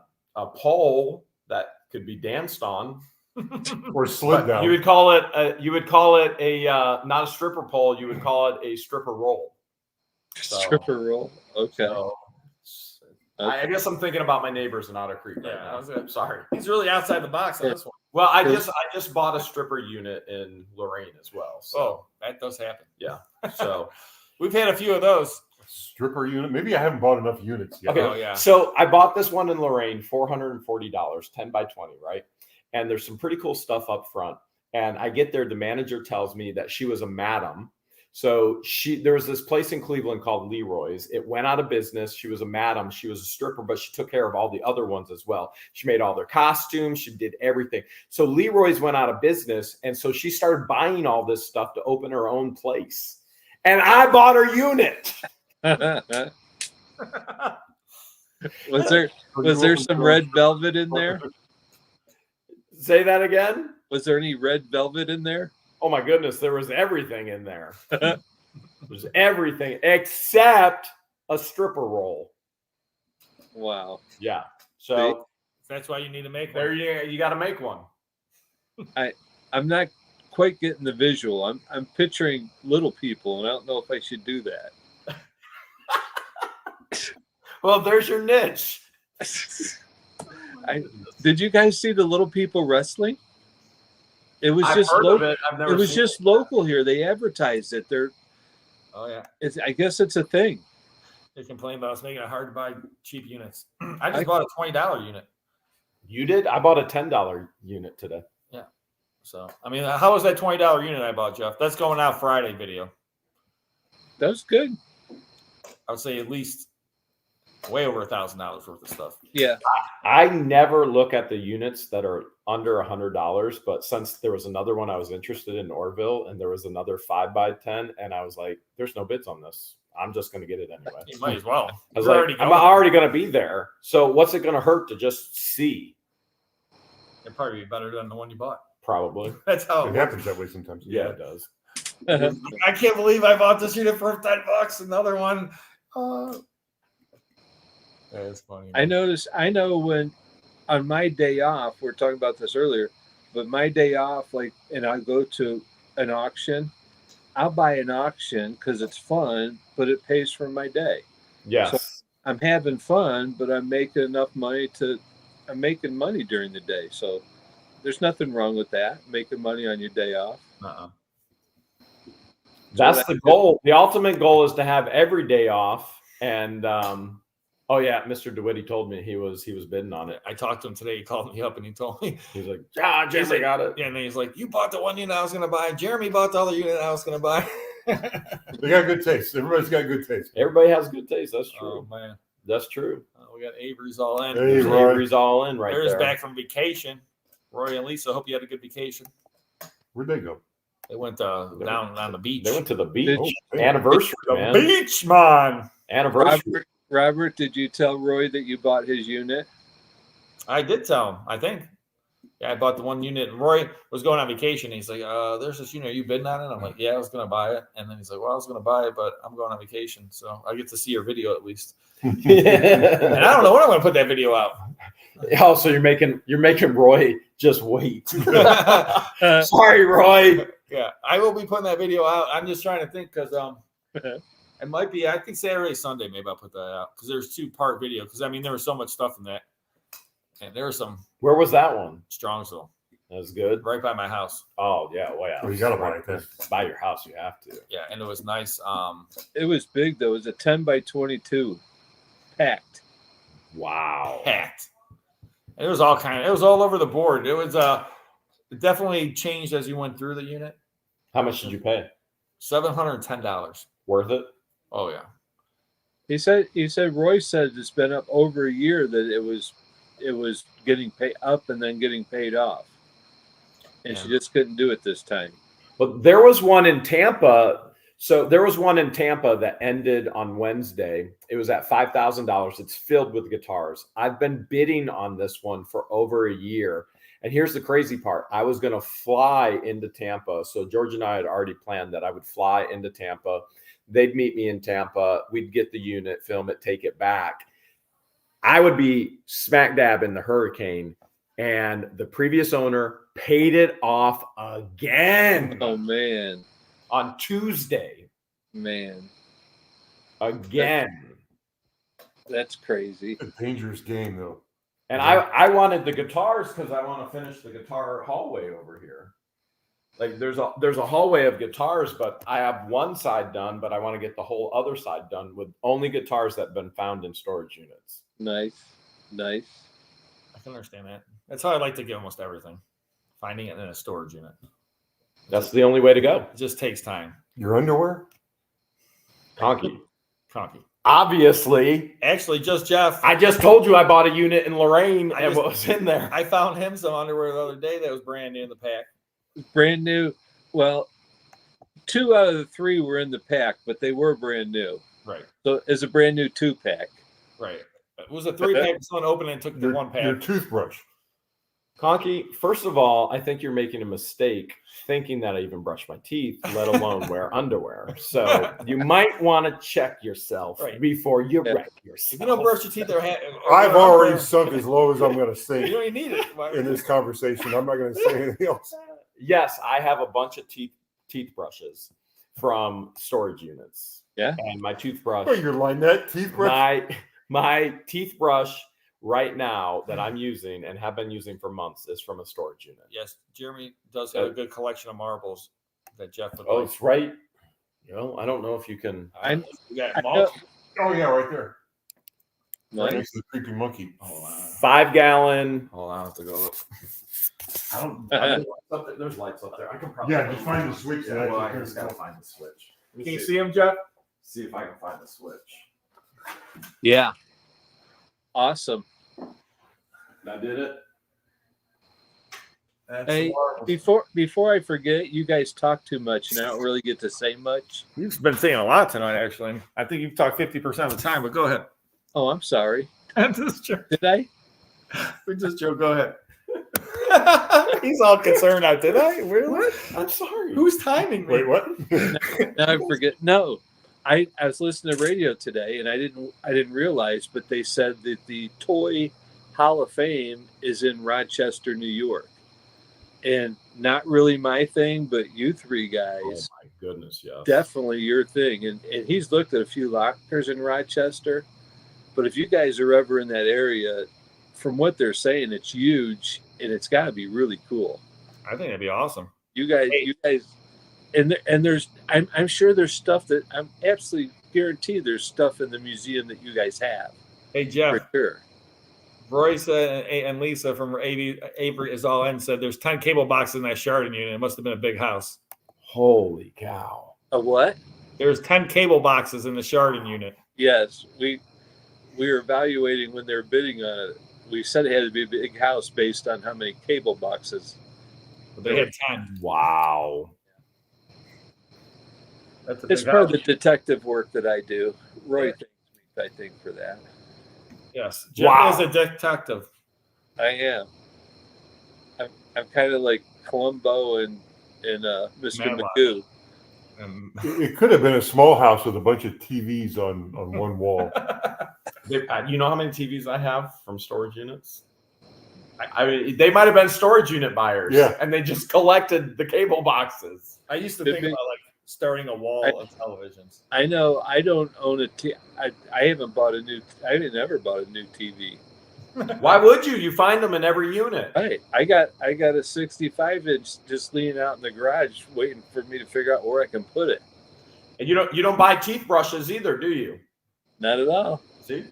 pole that could be danced on. Or slid down. You would call it a not a stripper pole. You would call it a stripper roll. Stripper roll. Okay. I guess I'm thinking about my neighbors in Otter Creek right now. I'm sorry. He's really outside the box on this one. Well, I just bought a stripper unit in Lorraine as well. So that does happen. Yeah. So we've had a few of those. Stripper unit. Maybe I haven't bought enough units yet. Okay. Oh, yeah. So I bought this one in Lorraine, $440, 10 by 20, right? And there's some pretty cool stuff up front. And I get there, the manager tells me that she was a madam. So there was this place in Cleveland called Leroy's. It went out of business. She was a madam. She was a stripper, but she took care of all the other ones as well. She made all their costumes. She did everything. So Leroy's went out of business. And so she started buying all this stuff to open her own place. And I bought her unit. Was there some red velvet in there? Say that again? Was there any red velvet in there? Oh my goodness, there was everything in there. There's everything except a stripper roll. Wow. Yeah. So that's why you need to make one. There you got to make one. I'm not quite getting the visual. I'm picturing little people, and I don't know if I should do that. Well, there's your niche. Did you guys see the little people wrestling? It was just local. It was just local here. They advertised it. Oh yeah. I guess it's a thing. They complain about us making it hard to buy cheap units. I just bought a $20 unit. You did? I bought a $10 unit today. Yeah. So I mean, how was that $20 unit I bought, Jeff? That's going out Friday video. That was good. I would say at least way over $1,000 worth of stuff. Yeah. I never look at the units that are under $100, but since there was another one I was interested in Orville, and there was another 5x10, and I was like, "There's no bids on this. I'm just going to get it anyway." You might as well. I was You're like, already "I'm going. already going to be there, so what's it going to hurt to just see?" It'd probably be better than the one you bought. Probably, That's how It happens that way sometimes. yeah, it does. I can't believe I bought this unit for $10. Another one. That is funny. I know when on my day off, we are talking about this earlier, but my day off, like, and I go to an auction, I'll buy an auction because it's fun, but it pays for my day. Yes. So I'm having fun, but I'm making enough money I'm making money during the day. So there's nothing wrong with that, making money on your day off. That's the goal. The ultimate goal is to have every day off. And oh yeah, Mr. DeWitt told me he was bidding on it. I talked to him today. He called me up and he told me, He's like, "Yeah, Jeremy got it." Yeah, and then he's like, "You bought the one unit I was going to buy. Jeremy bought the other unit I was going to buy." They got good taste. Everybody's got good taste. Everybody has good taste. That's true. Oh man, That's true. we got Avery's all in. Hey, Roy. Avery's all in right There's there. back from vacation. Roy and Lisa, hope you had a good vacation. Where'd they go? They went down on the beach. They went to the beach. Oh, Anniversary, the man. beach, man. Anniversary. Robert, did you tell Roy that you bought his unit? I did tell him. I think. Yeah, I bought the one unit. And Roy was going on vacation. He's like, "There's this unit. Are you bidding on it?" I'm like, "Yeah, I was going to buy it." And then he's like, "Well, I was going to buy it, but I'm going on vacation, so I get to see your video at least." And I don't know when I'm going to put that video out. Oh, so you're making Roy just wait. Sorry, Roy. Yeah, I will be putting that video out. I'm just trying to think because it might be. I think Saturday, Sunday, maybe I'll put that out because there's 2-part video. Because I mean, there was so much stuff in that, and there was some Where was that one? Strongsville That was good. right by my house. Oh yeah, well yeah. Oh, you gotta buy it then. By your house, you have to. Yeah, and it was nice. It was big though. It was a 10x22, packed. Wow. Packed. It was all kind of. It was all over the board. It was it definitely changed as you went through the unit. How much did you pay? $710. Worth it? Oh yeah. He said Roy said it's been up over a year that it was getting paid up and then getting paid off, and she just couldn't do it this time. But there was one in Tampa. So there was one in Tampa that ended on Wednesday. It was at $5,000. It's filled with guitars. I've been bidding on this one for over a year. And here's the crazy part. I was going to fly into Tampa. So George and I had already planned that I would fly into Tampa. They'd meet me in Tampa. We'd get the unit, film it, take it back. I would be smack dab in the hurricane. And the previous owner paid it off again. Oh man. On Tuesday. Man. Again. That's crazy. A dangerous game, though. And I wanted the guitars because I want to finish the guitar hallway over here. Like there's a hallway of guitars, but I have one side done, but I want to get the whole other side done with only guitars that have been found in storage units. Nice. I can understand that. That's how I like to get almost everything. Finding it in a storage unit. That's the only way to go. It just takes time. Your underwear? Conky. Obviously. Actually, just Jeff. I just told you I bought a unit in Lorraine and what was in there. I found him some underwear the other day that was brand new in the pack. Brand new. Well, 2 out of the 3 were in the pack, but they were brand new. Right. So it's a brand new 2-pack. Right. It was a 3-pack. Someone opened it and took the 1-pack. Your toothbrush. Conky, first of all, I think you're making a mistake thinking that I even brush my teeth, let alone wear underwear. So you might want to check yourself before you wreck yourself. If you don't brush your teeth, I've already sunk as low as I'm going to you sink don't even need it. in this conversation. I'm not going to say anything else. Yes, I have a bunch of teeth brushes from storage units. Yeah. And my toothbrush. Oh, your Lynette toothbrush? My teeth brush right now that I'm using and have been using for months is from a storage unit. Yes, Jeremy does have a good collection of marbles that Jeff would Oh, like. it's right. I don't know if you can. We got mulch. Oh, yeah, right there. Right Nice. next to the creepy monkey. Hold on. 5-gallon. Hold on, I have to go look. There's lights up there. I can probably. Yeah, just find the switch. Yeah, well, I just gotta find the switch. Can you see him, Jeff? See if I can find the switch. Yeah. Awesome. I did it. That's Hey, marvelous. before I forget, you guys talk too much, and I don't really get to say much. You've been saying a lot tonight, actually. I think you've talked 50% of the time, but go ahead. Oh, I'm sorry. That's just joke. Did I? We just joke. Go ahead. He's all concerned now. Did I? Really? What? I'm sorry. Who's timing me? Wait, what? Now I forget. No, I was listening to radio today, and I didn't realize, but they said that the Toy Hall of Fame is in Rochester, New York, and not really my thing, but you three Oh guys, my goodness, yes. definitely your thing. And he's looked at a few lockers in Rochester, but if you guys are ever in that area, from what they're saying, it's huge, and it's got to be really cool. I think that'd be awesome. You guys, and there's, I'm sure there's stuff that I'm absolutely guaranteed there's stuff in the museum that you guys have Hey, Jeff, for sure. Royce and Lisa from Avery is all in said there's 10 cable boxes in that Chardon unit. It must have been a big house. Holy cow. A what? There's 10 cable boxes in the Chardon unit. Yes, we were evaluating when they were bidding on it. We said it had to be a big house based on how many cable boxes. But they had 10. Wow. That's a It's big part of house. the detective work that I do. Roy thanks me, I think, for that. Yes. Jeff Wow. is a detective. I am. I'm kind of like Columbo and Mr. Matlock. Magoo. It could have been a small house with a bunch of TVs on one wall. You know how many TVs I have from storage units? I mean, they might have been storage unit buyers. Yeah. And they just collected the cable boxes. I used to think about like starting a wall of televisions. I know I don't own a TV. I haven't bought a new. I never bought a new TV. Why would you? You find them in every unit. Right. I got a 65-inch just leaning out in the garage, waiting for me to figure out where I can put it. And you don't buy teeth brushes either, do you? Not at all. See?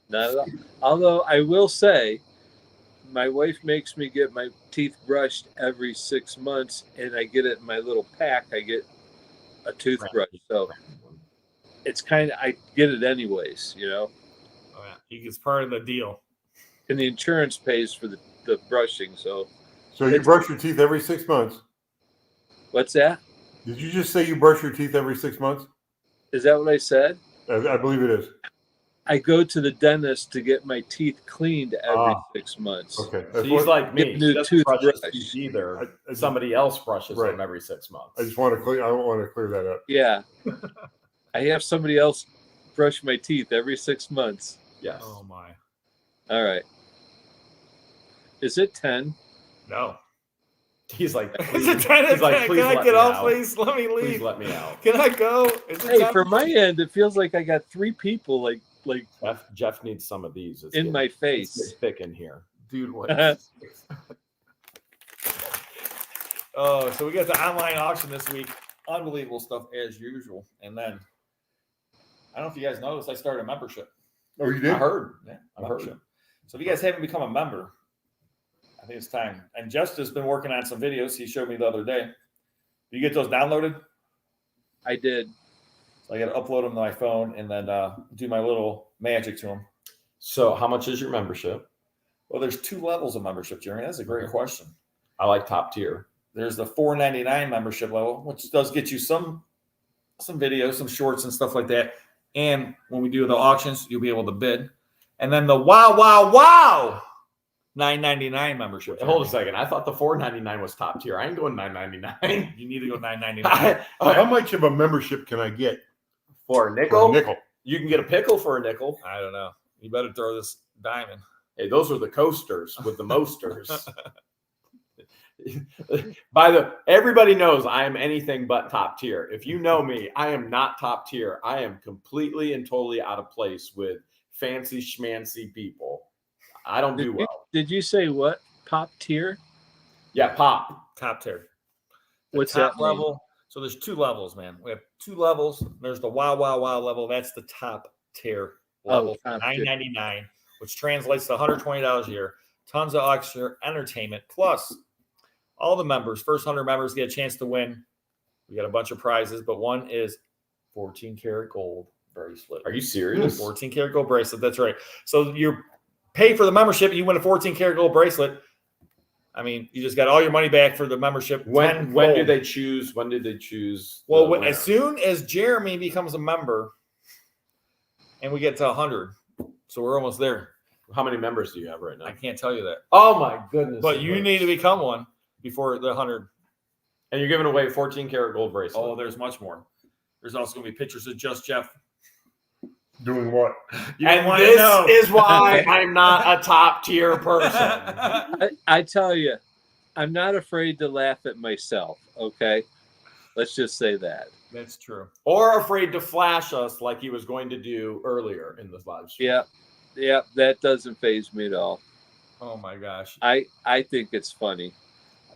Not at all. Although I will say, my wife makes me get my teeth brushed every 6 months, and I get it in my little pack. I get a toothbrush, so it's kind of, I get it anyways, you know. Oh, yeah. It's part of the deal. And the insurance pays for the brushing. So So you brush your teeth every 6 months? what's that? Did you just say you brush your teeth every 6 months? Is that what I said? I believe it is. I go to the dentist to get my teeth cleaned every 6 months. Okay. So he's like me. Get new He doesn't brush his toothbrush. teeth either. I- Somebody else brushes Right. them every 6 months. I just want to clear. I want to clear that up. Yeah. I have somebody else brush my teeth every 6 months. Yes. Oh, my. All right. Is it 10? No. He's like, Is it 10? he's like, Can please I let get me off, out. please? Let me Please leave. let me out. Can I go? Is it Hey, 10? from my end, it feels like I got 3 people like Jeff needs some of these. It's in getting- my it's face. getting thick in here. Dude, what? Oh, so we got the online auction this week. Unbelievable stuff as usual. And then, I don't know if you guys noticed, I started a membership. Oh, you I did? heard. Yeah, I membership. heard. So if you guys haven't become a member, I think it's time. And Justice's been working on some videos he showed me the other day. You get those downloaded? I did. So I got to upload them to my phone and then do my little magic to them. So, how much is your membership? Well, there's 2 levels of membership, Jeremy. That's a great question. I like top tier. There's the $4.99 membership level, which does get you some videos, some shorts and stuff like that. And when we do the auctions, you'll be able to bid. And then the wow $9.99 membership. Hold a second. I thought the $4.99 was top tier. I ain't going $9.99. You need to go $9.99. How much of a membership can I get For a for nickel? a nickel? You can get a pickle for a nickel. I don't know. You better throw this diamond. Hey, those are the coasters with the mosters. Everybody knows I am anything but top tier. If you know me, I am not top tier. I am completely and totally out of place with fancy schmancy people. I don't do well. Did you say what? Pop tier? Yeah, pop. Top tier. The What's top that mean? level? So there's 2 levels, man. We have 2 levels. There's the wow level. That's the top tier level. top tier. $9.99, which translates to $120 a year. Tons of auctioneer entertainment. Plus, all the members, first 100 members get a chance to win. We got a bunch of prizes, but one is 14 karat gold. bracelet. Are you serious? 14 karat gold bracelet. That's right. So you pay for the membership, you win a 14 karat gold bracelet. I mean, you just got all your money back for the membership. When do they choose? When did they choose? Well, as soon as Jeremy becomes a member, and we get to 100, so we're almost there. How many members do you have right now? I can't tell you that, Oh my goodness! but you need to become one before the 100. And you're giving away 14 karat gold bracelet. Oh, there's much more. There's also going to be pictures of just Jeff. Doing what? You and want this to know. is why I'm not a top tier person. I tell you, I'm not afraid to laugh at myself. Okay, let's just say that. That's true. Or afraid to flash us like he was going to do earlier in this live stream. Yeah, that doesn't faze me at all. Oh my gosh. I think it's funny.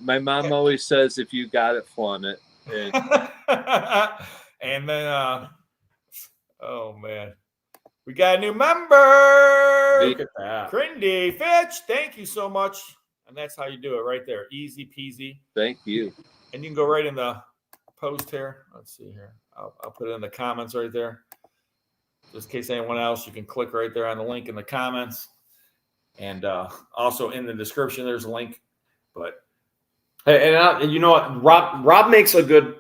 My mom always says, if you got it, flaunt it. And And then, oh man, we got a new member. Look at that. Crindy Fitch, thank you so much. And that's how you do it right there. Easy peasy. thank you. And you can go right in the post here. Let's see here. I'll put it in the comments right there. Just in case anyone else, you can click right there on the link in the comments. And also in the description, there's a link. But Hey, and you know what? Rob makes a good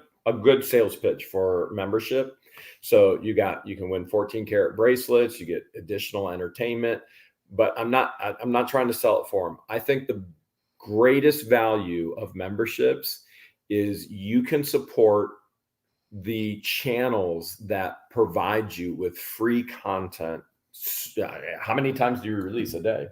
sales pitch for membership. So you can win 14 karat bracelets, you get additional entertainment, but I'm not trying to sell it for him. I think the greatest value of memberships is you can support the channels that provide you with free content. How many times do you release a day?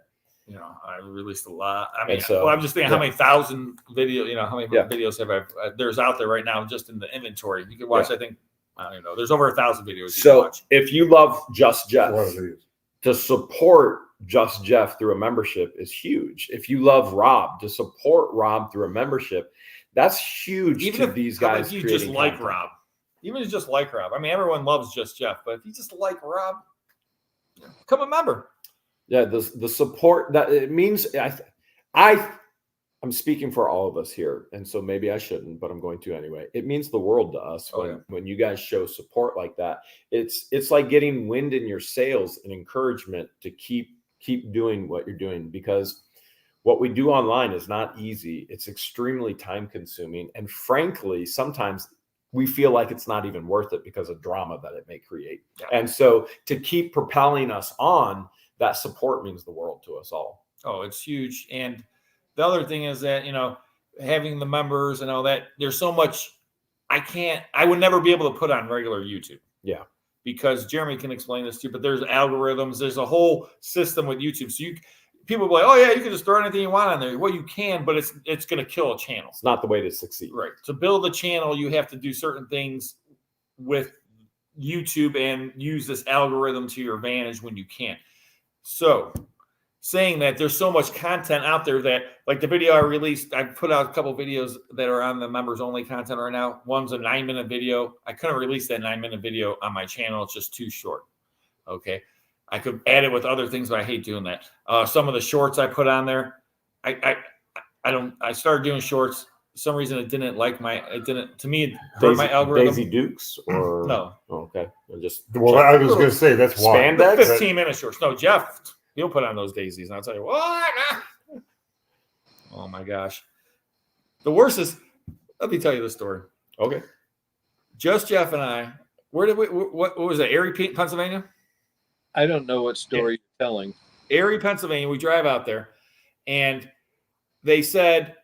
you know, I released a lot. I mean, And so, well, I'm just thinking how many thousand how many Yeah. videos have there's out there right now just in the inventory. You can watch, I think, I don't know, there's over 1,000 videos you can So watch. if you love Just Jeff, One of these. to support Just Jeff through a membership is huge. If you love Rob, to support Rob through a membership, that's huge Even to if these how about guys. if you just creating like content. Rob, even if you just like Rob. I mean, everyone loves Just Jeff, but if you just like Rob, become a member. Yeah, the support that it means. I'm speaking for all of us here, and so maybe I shouldn't, but I'm going to anyway. It means the world to us when you guys show support like that. It's like getting wind in your sails and encouragement to keep doing what you're doing, because what we do online is not easy. It's extremely time consuming, and frankly, sometimes we feel like it's not even worth it because of drama that it may create. Yeah. And so to keep propelling us on, that support means the world to us all. Oh, it's huge. And the other thing is that, having the members and all that, there's so much I would never be able to put on regular YouTube. Yeah. Because Jeremy can explain this to you, but there's algorithms, there's a whole system with YouTube. So people will be like, oh yeah, you can just throw anything you want on there. Well, you can, but it's going to kill a channel. It's not the way to succeed. Right. To build a channel, you have to do certain things with YouTube and use this algorithm to your advantage when you can. So saying that, there's so much content out there that, like the video I released, I put out a couple of videos that are on the members only content right now. One's a 9-minute video. I couldn't release that 9-minute video on my channel. It's just too short. Okay. I could add it with other things, but I hate doing that. Some of the shorts I put on there, I started doing shorts. For some reason it didn't to me, it hurt my algorithm. Daisy Dukes or No. Oh, okay. Well, I was going to say that's why. Spandex? 15-minute shorts. No, Jeff, he'll put on those daisies, and I'll tell you what. Oh my gosh. The worst is, let me tell you the story. Okay. Just Jeff and I, what was it, Erie, Pennsylvania? I don't know what story you're telling. Erie, Pennsylvania. We drive out there, and they said,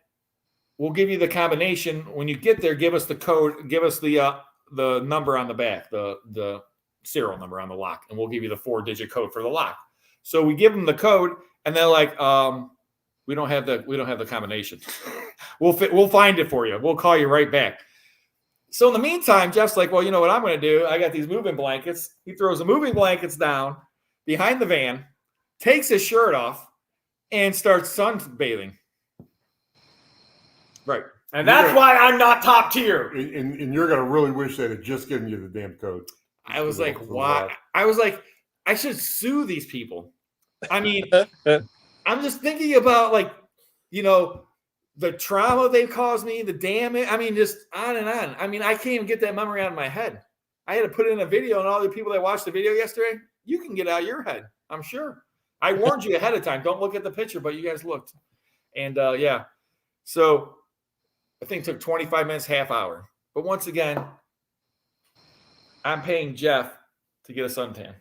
we'll give you the combination. When you get there, give us the code, give us the number on the back, the serial number on the lock, and we'll give you the 4-digit code for the lock. So we give them the code, and they're like, we don't have the combination. We'll find it for you. We'll call you right back. So in the meantime, Jeff's like, well, you know what I'm going to do? I got these moving blankets. He throws the moving blankets down behind the van, takes his shirt off, and starts sunbathing. Right. And that's why I'm not top tier. And you're going to really wish they had just given you the damn code. I was like, why? I was like, I should sue these people. I mean, I'm just thinking about, like, the trauma they caused me, the damage. I mean, just on and on. I mean, I can't even get that memory out of my head. I had to put in a video, and all the people that watched the video yesterday, you can get out of your head, I'm sure. I warned you ahead of time. Don't look at the picture, but you guys looked. And yeah, so I think it took 25 minutes, half hour. But once again, I'm paying Jeff to get a suntan.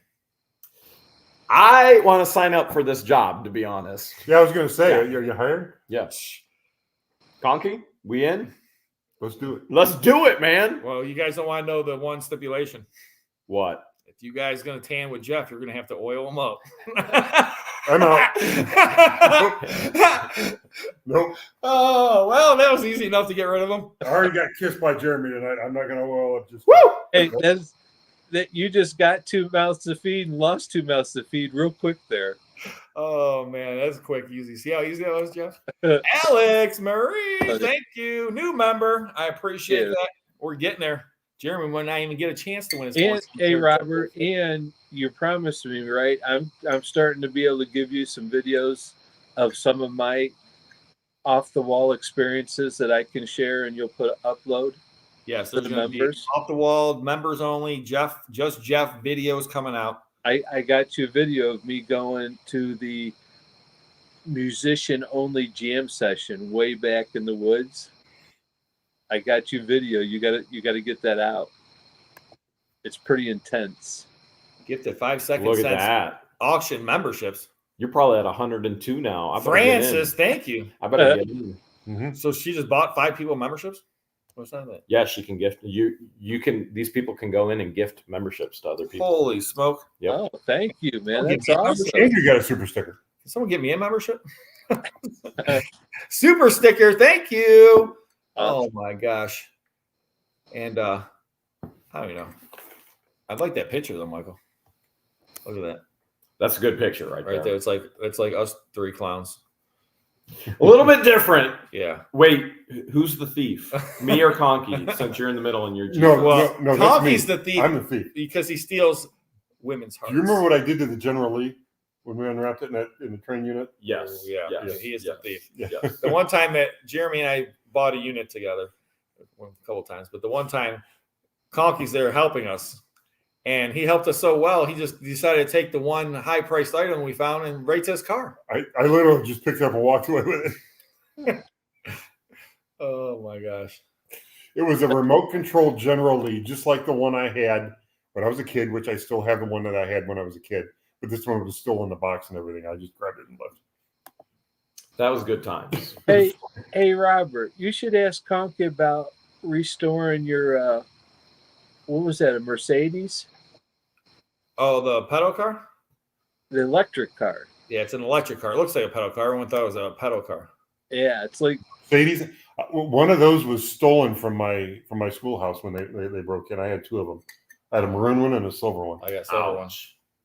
I want to sign up for this job, to be honest. Yeah, I was going to say, Yeah. are you hired? Yes. Conky, we in? Let's do it. Let's do it, man. Well, you guys don't want to know the one stipulation. What? If you guys are going to tan with Jeff, you're going to have to oil him up. I'm out. Nope. Oh, well, that was easy enough to get rid of him. I already got kissed by Jeremy tonight. I'm not going to oil up just. Woo! Hey, that you just got 2 mouths to feed and lost 2 mouths to feed real quick there. Oh, man, that's quick, easy. See how easy that was, Jeff? Alex Marie, thank you. New member. I appreciate that. We're getting there. Jeremy might not even get a chance to win his And horse. hey, Robert, and you promised me, right? I'm starting to be able to give you some videos of some of my off the wall experiences that I can share, and you'll upload. Yes, for there's the going to be members. off the wall, members only. Jeff videos coming out. I got you a video of me going to the musician only jam session way back in the woods. I got you video. You got to get that out. It's pretty intense. Gifted 5 seconds. Look at that. Auction memberships. You're probably at 102 now. I better Francis, get in. thank you. I better get in. Mm-hmm. So she just bought 5 people memberships? What's that? Yeah, she can gift you can. These people can go in and gift memberships to other people. Holy smoke. Yep. Oh, thank you, man. Okay, That's awesome. Andrew got a super sticker. Can someone get me a membership? Super sticker, thank you. Oh my gosh. And I don't know. I like that picture though, Michael. Look at that. That's a good picture right Right there. It's like us 3 clowns. A little bit different. Yeah. Wait, who's the thief? Me or Conky? Since you're in the middle and you're Jesus. No, Well, no, that's me. Conky's the thief I'm the thief. because he steals women's hearts. Do you remember what I did to the General Lee when we unwrapped it in the train unit? Yes. Yeah, Yes. he is yes, the thief. Yeah. yes. The one time that Jeremy and I bought a unit together, a couple of times, but the one time Conky's there helping us, and he helped us so well, he just decided to take the one high-priced item we found and rates his car. I literally just picked it up and walked away with it. Oh my gosh! It was a remote control General Lee, just like the one I had when I was a kid, which I still have the one that I had when I was a kid. But this one was still in the box and everything. I just grabbed it and left. That was good times. Hey, Robert, you should ask Conky about restoring your what was that? A Mercedes? Oh, the pedal car? The electric car. Yeah, it's an electric car. It looks like a pedal car. Everyone thought it was a pedal car. Yeah, it's like Mercedes. One of those was stolen from my schoolhouse when they broke in. I had 2 of them. I had a maroon one and a silver one. I got silver one.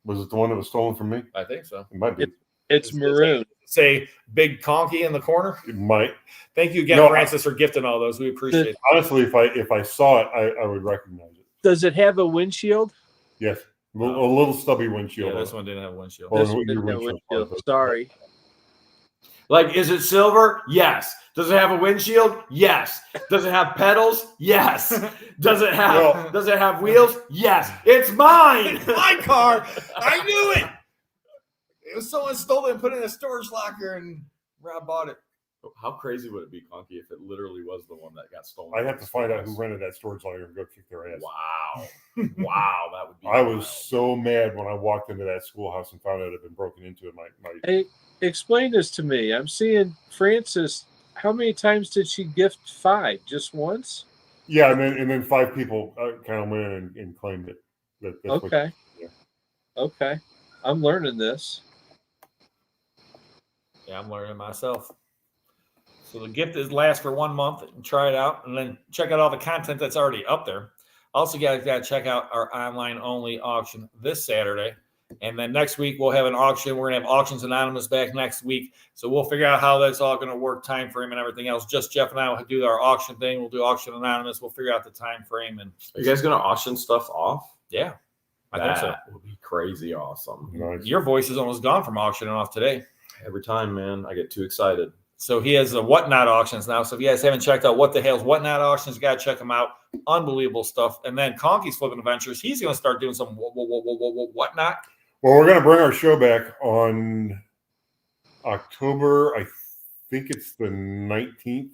Was it the one that was stolen from me? I think so. It might be. it's maroon. Say big Conky in the corner. It might. Thank you again, No, Francis, for gifting all those. We appreciate it. Honestly, if I saw it, I would recognize it. Does it have a windshield? Yes. A little stubby windshield. Yeah, on this it. one didn't have a windshield. Well, This one your didn't have a windshield's windshield. fine, but- Sorry. Like, is it silver? Yes. Does it have a windshield? Yes. Does it have pedals? Yes. Does it have wheels? Yes. It's mine. It's my car. I knew it. It was someone stole it and put it in a storage locker, and Rob bought it. How crazy would it be, Conky, if it literally was the one that got stolen? I'd have to find out who rented that storage locker and go kick their ass. Wow. Wow, that would be I wild. was so mad when I walked into that schoolhouse and found out it had been broken into. My Hey, explain this to me. I'm seeing Francis. How many times did she gift 5? Just once? yeah, and then 5 people kind of went in and claimed it. That's what- Okay. yeah. Okay. I'm learning this. Yeah, I'm learning myself. So the gift is last for 1 month and try it out, and then check out all the content that's already up there. Also, guys, got to check out our online only auction this Saturday. And then next week we'll have an auction. We're gonna have Auctions Anonymous back next week. So we'll figure out how that's all gonna work, time frame and everything else. Just Jeff and I will do our auction thing. We'll do Auction Anonymous. We'll figure out the time frame, and Are you guys going to auction stuff off? yeah, I think so. That would be crazy awesome. Nice. Your voice is almost gone from auctioning off today. Every time, man, I get too excited. So he has the Whatnot auctions now. So if you guys haven't checked out What the Hell's Whatnot auctions, you got to check them out. Unbelievable stuff. And then Conky's Flipping Adventures. He's going to start doing some Whatnot. Well, we're going to bring our show back on October. I think it's the 19th.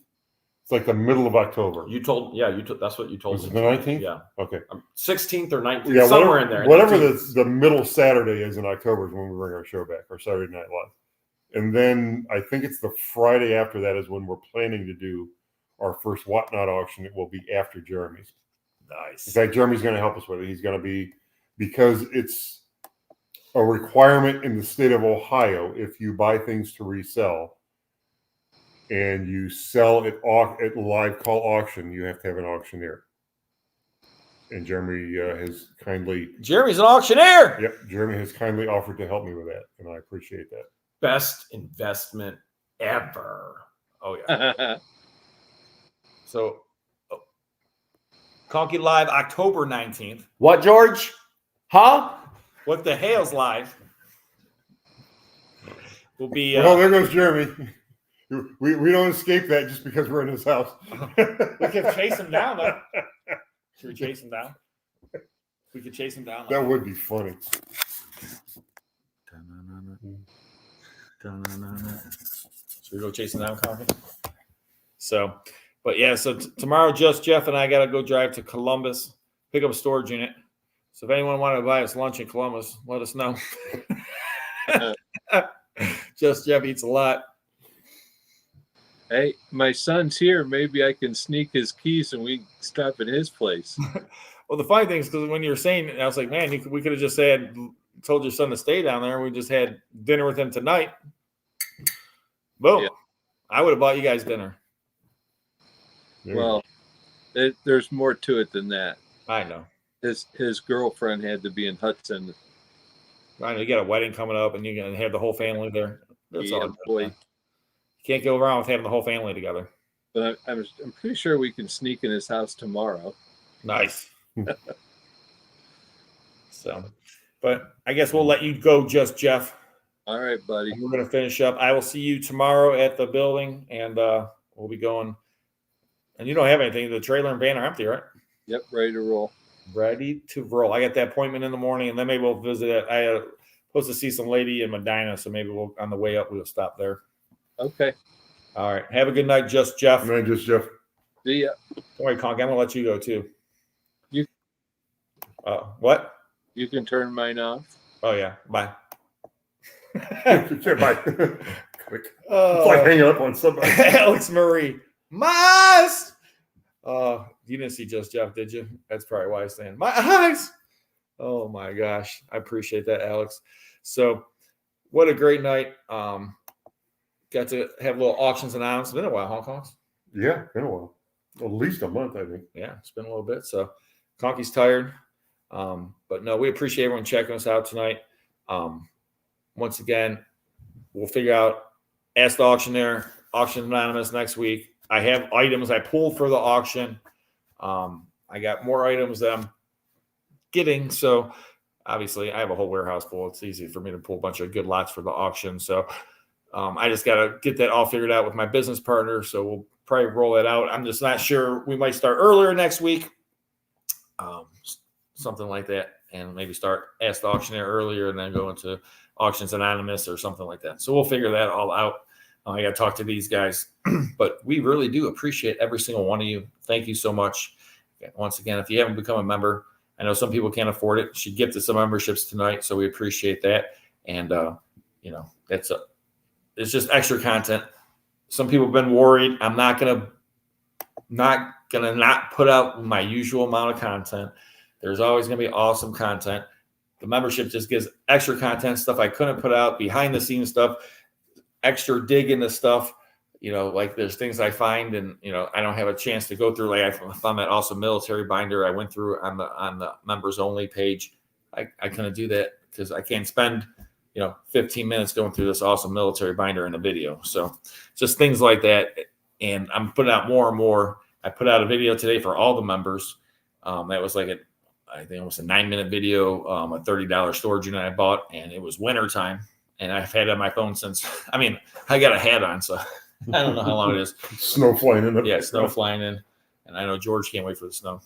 It's like the middle of October. You told that's what you told Was me. it the 19th? Yeah. Okay. 16th or 19th, Yeah, somewhere in there. Whatever 19th. the middle Saturday is in October is when we bring our show back, our Saturday Night Live. And then I think it's the Friday after that is when we're planning to do our first Whatnot auction. It will be after Jeremy's. Nice. In fact, Jeremy's going to help us with it. He's going to be, because it's a requirement in the state of Ohio, if you buy things to resell and you sell at live call auction, you have to have an auctioneer. And Jeremy has kindly, Jeremy's an auctioneer. yep, Jeremy has kindly offered to help me with that, and I appreciate that. Best investment ever. Oh, yeah. So, Conky Live, October 19th. What, George? Huh? What the Hell's Live will be. Well, there goes Jeremy. We don't escape that just because we're in his house. We could chase him down, though. Should we chase him down? We could chase him down. That would be funny. Should we go chase him down, Conky? So, but yeah, so tomorrow, just Jeff and I got to go drive to Columbus, pick up a storage unit. So if anyone wanted to buy us lunch in Columbus, let us know. Just Jeff eats a lot. Hey, my son's here. Maybe I can sneak his keys and we stop at his place. Well, the funny thing is, because when you were saying, I was like, man, we could have just told your son to stay down there, and we just had dinner with him tonight. Boom. Yeah. I would have bought you guys dinner. Well, there's more to it than that. I know. His girlfriend had to be in Hudson. I know you got a wedding coming up, and you're gonna have the whole family there. That's Yeah, all. You boy. can't go around with having the whole family together. But I'm pretty sure we can sneak in his house tomorrow. Nice. So, but I guess we'll let you go, just Jeff. All right, buddy. We're gonna finish up. I will see you tomorrow at the building, and we'll be going. And you don't have anything. The trailer and van are empty, right? Yep, ready to roll. Ready to roll. I got that appointment in the morning, and then maybe we'll visit it. I supposed to see some lady in Medina, so maybe we'll on the way up we'll stop there. Okay. All right. Have a good night, just Jeff. And then just Jeff. See ya. Don't worry, Conk. I'm gonna let you go too. You. What? You can turn mine off. Oh yeah. Bye. Bye. Quick. It's like hanging up on somebody. Alex Murray. Mas. You didn't see just Jeff, did you? That's probably why I was saying my eyes. Oh my gosh. I appreciate that, Alex. So what a great night. Got to have little auctions announced. It's been a while, Hong Kong's. Yeah, been a while. At least a month, I think. Yeah, it's been a little bit. So Conky's tired. But no, we appreciate everyone checking us out tonight. Once again, we'll figure out Ask the Auctioneer, Auction Anonymous next week. I have items I pulled for the auction. I got more items that I'm getting. So obviously I have a whole warehouse full. It's easy for me to pull a bunch of good lots for the auction. So I just got to get that all figured out with my business partner. So we'll probably roll that out. I'm just not sure. We might start earlier next week. Something like that. And maybe start Ask the Auctioneer earlier and then go into Auctions Anonymous or something like that. So we'll figure that all out. I got to talk to these guys, but we really do appreciate every single one of you. Thank you so much. Once again, if you haven't become a member, I know some people can't afford it. She gifted some memberships tonight, so we appreciate that. And it's just extra content. Some people have been worried. I'm not gonna not put out my usual amount of content. There's always gonna be awesome content. The membership just gives extra content, stuff I couldn't put out, behind the scenes stuff, extra dig into stuff. Like there's things I find and, I don't have a chance to go through. Like I found that awesome military binder I went through on the members only page. I couldn't do that because I can't spend, 15 minutes going through this awesome military binder in a video. So just things like that. And I'm putting out more and more. I put out a video today for all the members. That was like I think almost a 9-minute video, a $30 storage unit I bought, and it was winter time. And I've had it on my phone since, I got a hat on, so I don't know how long it is. Snow flying in. Yeah, snow flying in. And I know George can't wait for the snow.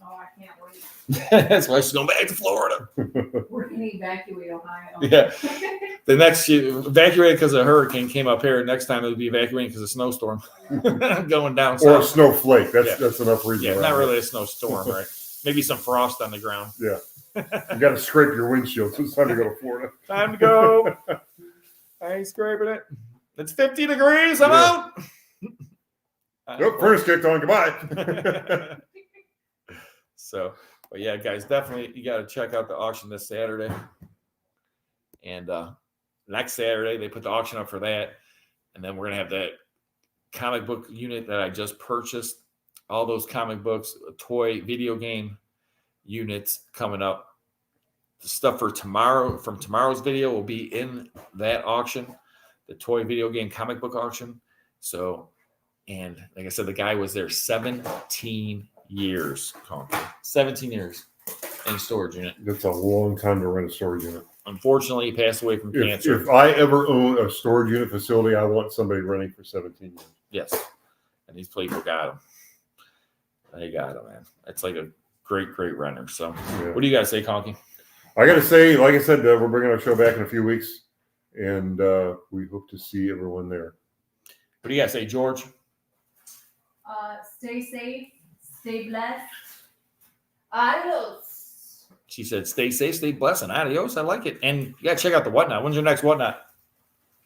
Oh, I can't wait. That's why she's going back to Florida. We're gonna evacuate Ohio. Yeah. The next evacuated because a hurricane came up here. Next time it would be evacuating because of snowstorm going down Or a south. snowflake. Yeah. That's enough reason. Yeah, around not it. really a snowstorm, right? Maybe some frost on the ground. Yeah. You got to scrape your windshield. So it's time to go to Florida. Time to go. I ain't scraping it. It's 50 degrees. I'm Yeah. out. Nope, furnace kicked on. Goodbye. So, but yeah, guys, definitely you got to check out the auction this Saturday. And next Saturday, they put the auction up for that. And then we're going to have that comic book unit that I just purchased. All those comic books, toy, video game units coming up. The stuff for tomorrow, from tomorrow's video, will be in that auction, the toy, video game, comic book auction. So, and like I said, the guy was there 17 years. 17 years in storage unit. That's a long time to rent a storage unit. Unfortunately, he passed away from cancer. If I ever own a storage unit facility, I want somebody renting for 17 years. Yes. And these people got him. They got him, man. It's like a great, great renter. So, Yeah. what do you guys say, Conky? I got to say, like I said, we're bringing our show back in a few weeks, and we hope to see everyone there. What do you guys say, George? Stay safe, stay blessed. Adios. She said, stay safe, stay blessed, and adios. I like it. And you got to check out the Whatnot. When's your next Whatnot?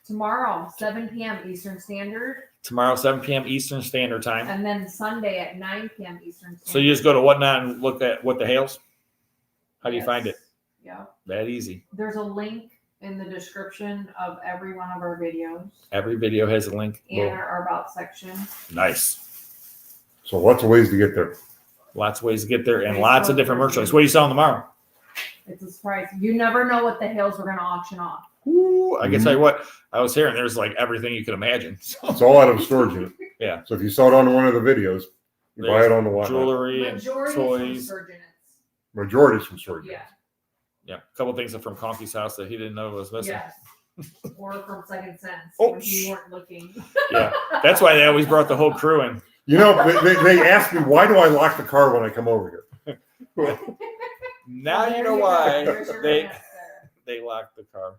Tomorrow, 7 p.m. Eastern Standard, Tomorrow, 7 p.m. Eastern Standard Time. and then Sunday at 9 p.m. Eastern Standard. So you just go to Whatnot and look at What the Hails? How do you Yes. find it? Yeah. That easy. There's a link in the description of every one of our videos Every video has a link. and our about section. Nice. So lots of ways to get there. Lots of ways to get there and lots of different merchandise. What are you selling tomorrow? It's a surprise. You never know what the Hales we're going to auction off. Ooh, I can tell you what, I was hearing there's like everything you could imagine. So, It's all out of a storage unit. Yeah. So if you saw it on one of the videos, you buy it on the Whatnot. jewelry and Majority toys. is from Surgeonets. Majority is from storage Yeah. units. Yeah. A couple things from Conky's house that he didn't know was missing. Yes. Or from Second Sense Oh, when you weren't looking. Yeah. That's why they always brought the whole crew in. You know, they ask me, why do I lock the car when I come over here? Now you know why they locked the car.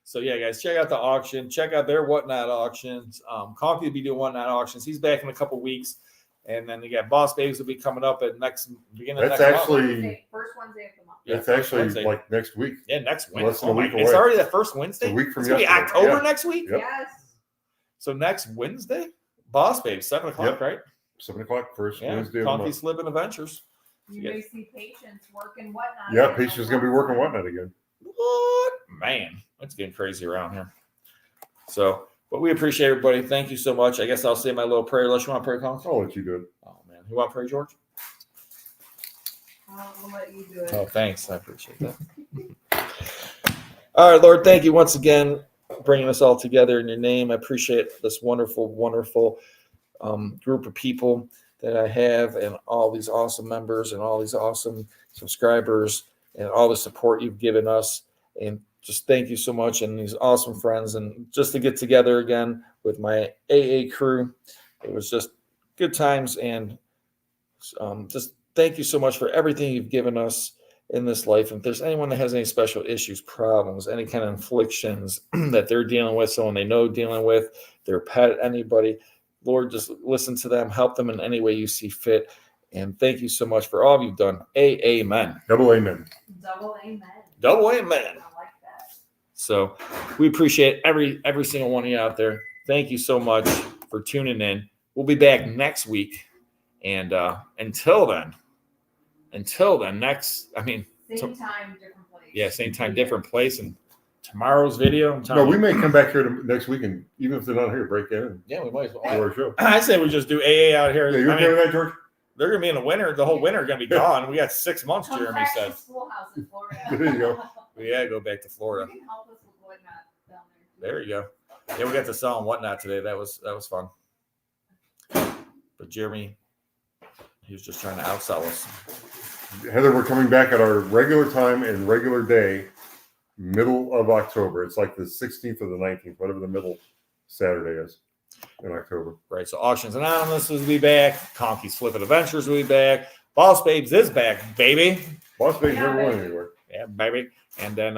So yeah, guys, check out the auction. Check out their Whatnot auctions. Conky will be doing Whatnot auctions. He's back in a couple weeks, and then you got Boss Babes will be coming up at beginning of That's next actually- month. First Wednesday of the month. Yeah, It's first actually Wednesday. like next week. Yeah, next less Wednesday. than a Oh my, week it's away. already the first Wednesday. It's a week from It's gonna be yesterday. October Yeah. next week. Yep. Yes. So next Wednesday, Boss Babes, 7:00, Yep. right? 7 o'clock, first Yeah, Wednesday of the Conky month. Slippin' Adventures. You Yeah. may see Patience working Whatnot. Yeah, again Patience is on going to be working Whatnot. Whatnot again. What? Man, it's getting crazy around here. So, but we appreciate everybody. Thank you so much. I guess I'll say my little prayer. Unless you want to pray, Conky? I'll let you do it. Oh man, you want to pray, George? We'll let you do it. Oh, thanks. I appreciate that. All right, Lord, thank you once again for bringing us all together in your name. I appreciate this wonderful, wonderful group of people that I have and all these awesome members and all these awesome subscribers and all the support you've given us. And just thank you so much. And these awesome friends. And just to get together again with my AA crew, it was just good times. And just thank you so much for everything you've given us in this life. And if there's anyone that has any special issues, problems, any kind of afflictions that they're dealing with, someone they know dealing with, their pet, anybody, Lord, just listen to them, help them in any way you see fit. And thank you so much for all you've done. Amen. Double amen. Double amen. Double amen. I like that. So we appreciate every single one of you out there. Thank you so much for tuning in. We'll be back next week. And until then, Same time, different place. yeah, same time, different place. And tomorrow's video, I'm No, telling we you, may come back here next week, and even if they're not here, break in and yeah, we might as do well. our show. I say we just do AA out here. Yeah, you I okay mean, with that, George? they're gonna be in the winter. The whole winter gonna be gone. We got 6 months. Come Jeremy back said. to Schoolhouse in Florida. There you go. Yeah, go back to Florida. You can help us with Whatnot down There you go. Yeah, we got to sell and Whatnot today. That was fun. But Jeremy, he was just trying to outsell us. Heather, we're coming back at our regular time and regular day, middle of October. It's like the 16th or the 19th, whatever the middle Saturday is. in October. Right. So Auctions Anonymous will be back. Conky's Flippin' Adventures will be back. Boss Babes is back, baby. Boss Babe's Yeah, never went baby. anywhere. Yeah, baby. And then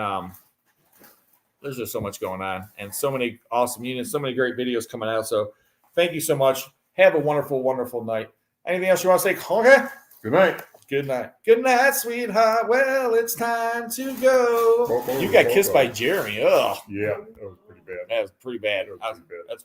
there's just so much going on and so many awesome units, so many great videos coming out. So thank you so much. Have a wonderful, wonderful night. Anything else you want to say, okay? Good night. Good night. Good night, sweetheart. Well, it's time to go. You got kissed by Jeremy. Ugh. Yeah, that was pretty bad. That was pretty bad. That was pretty bad. That's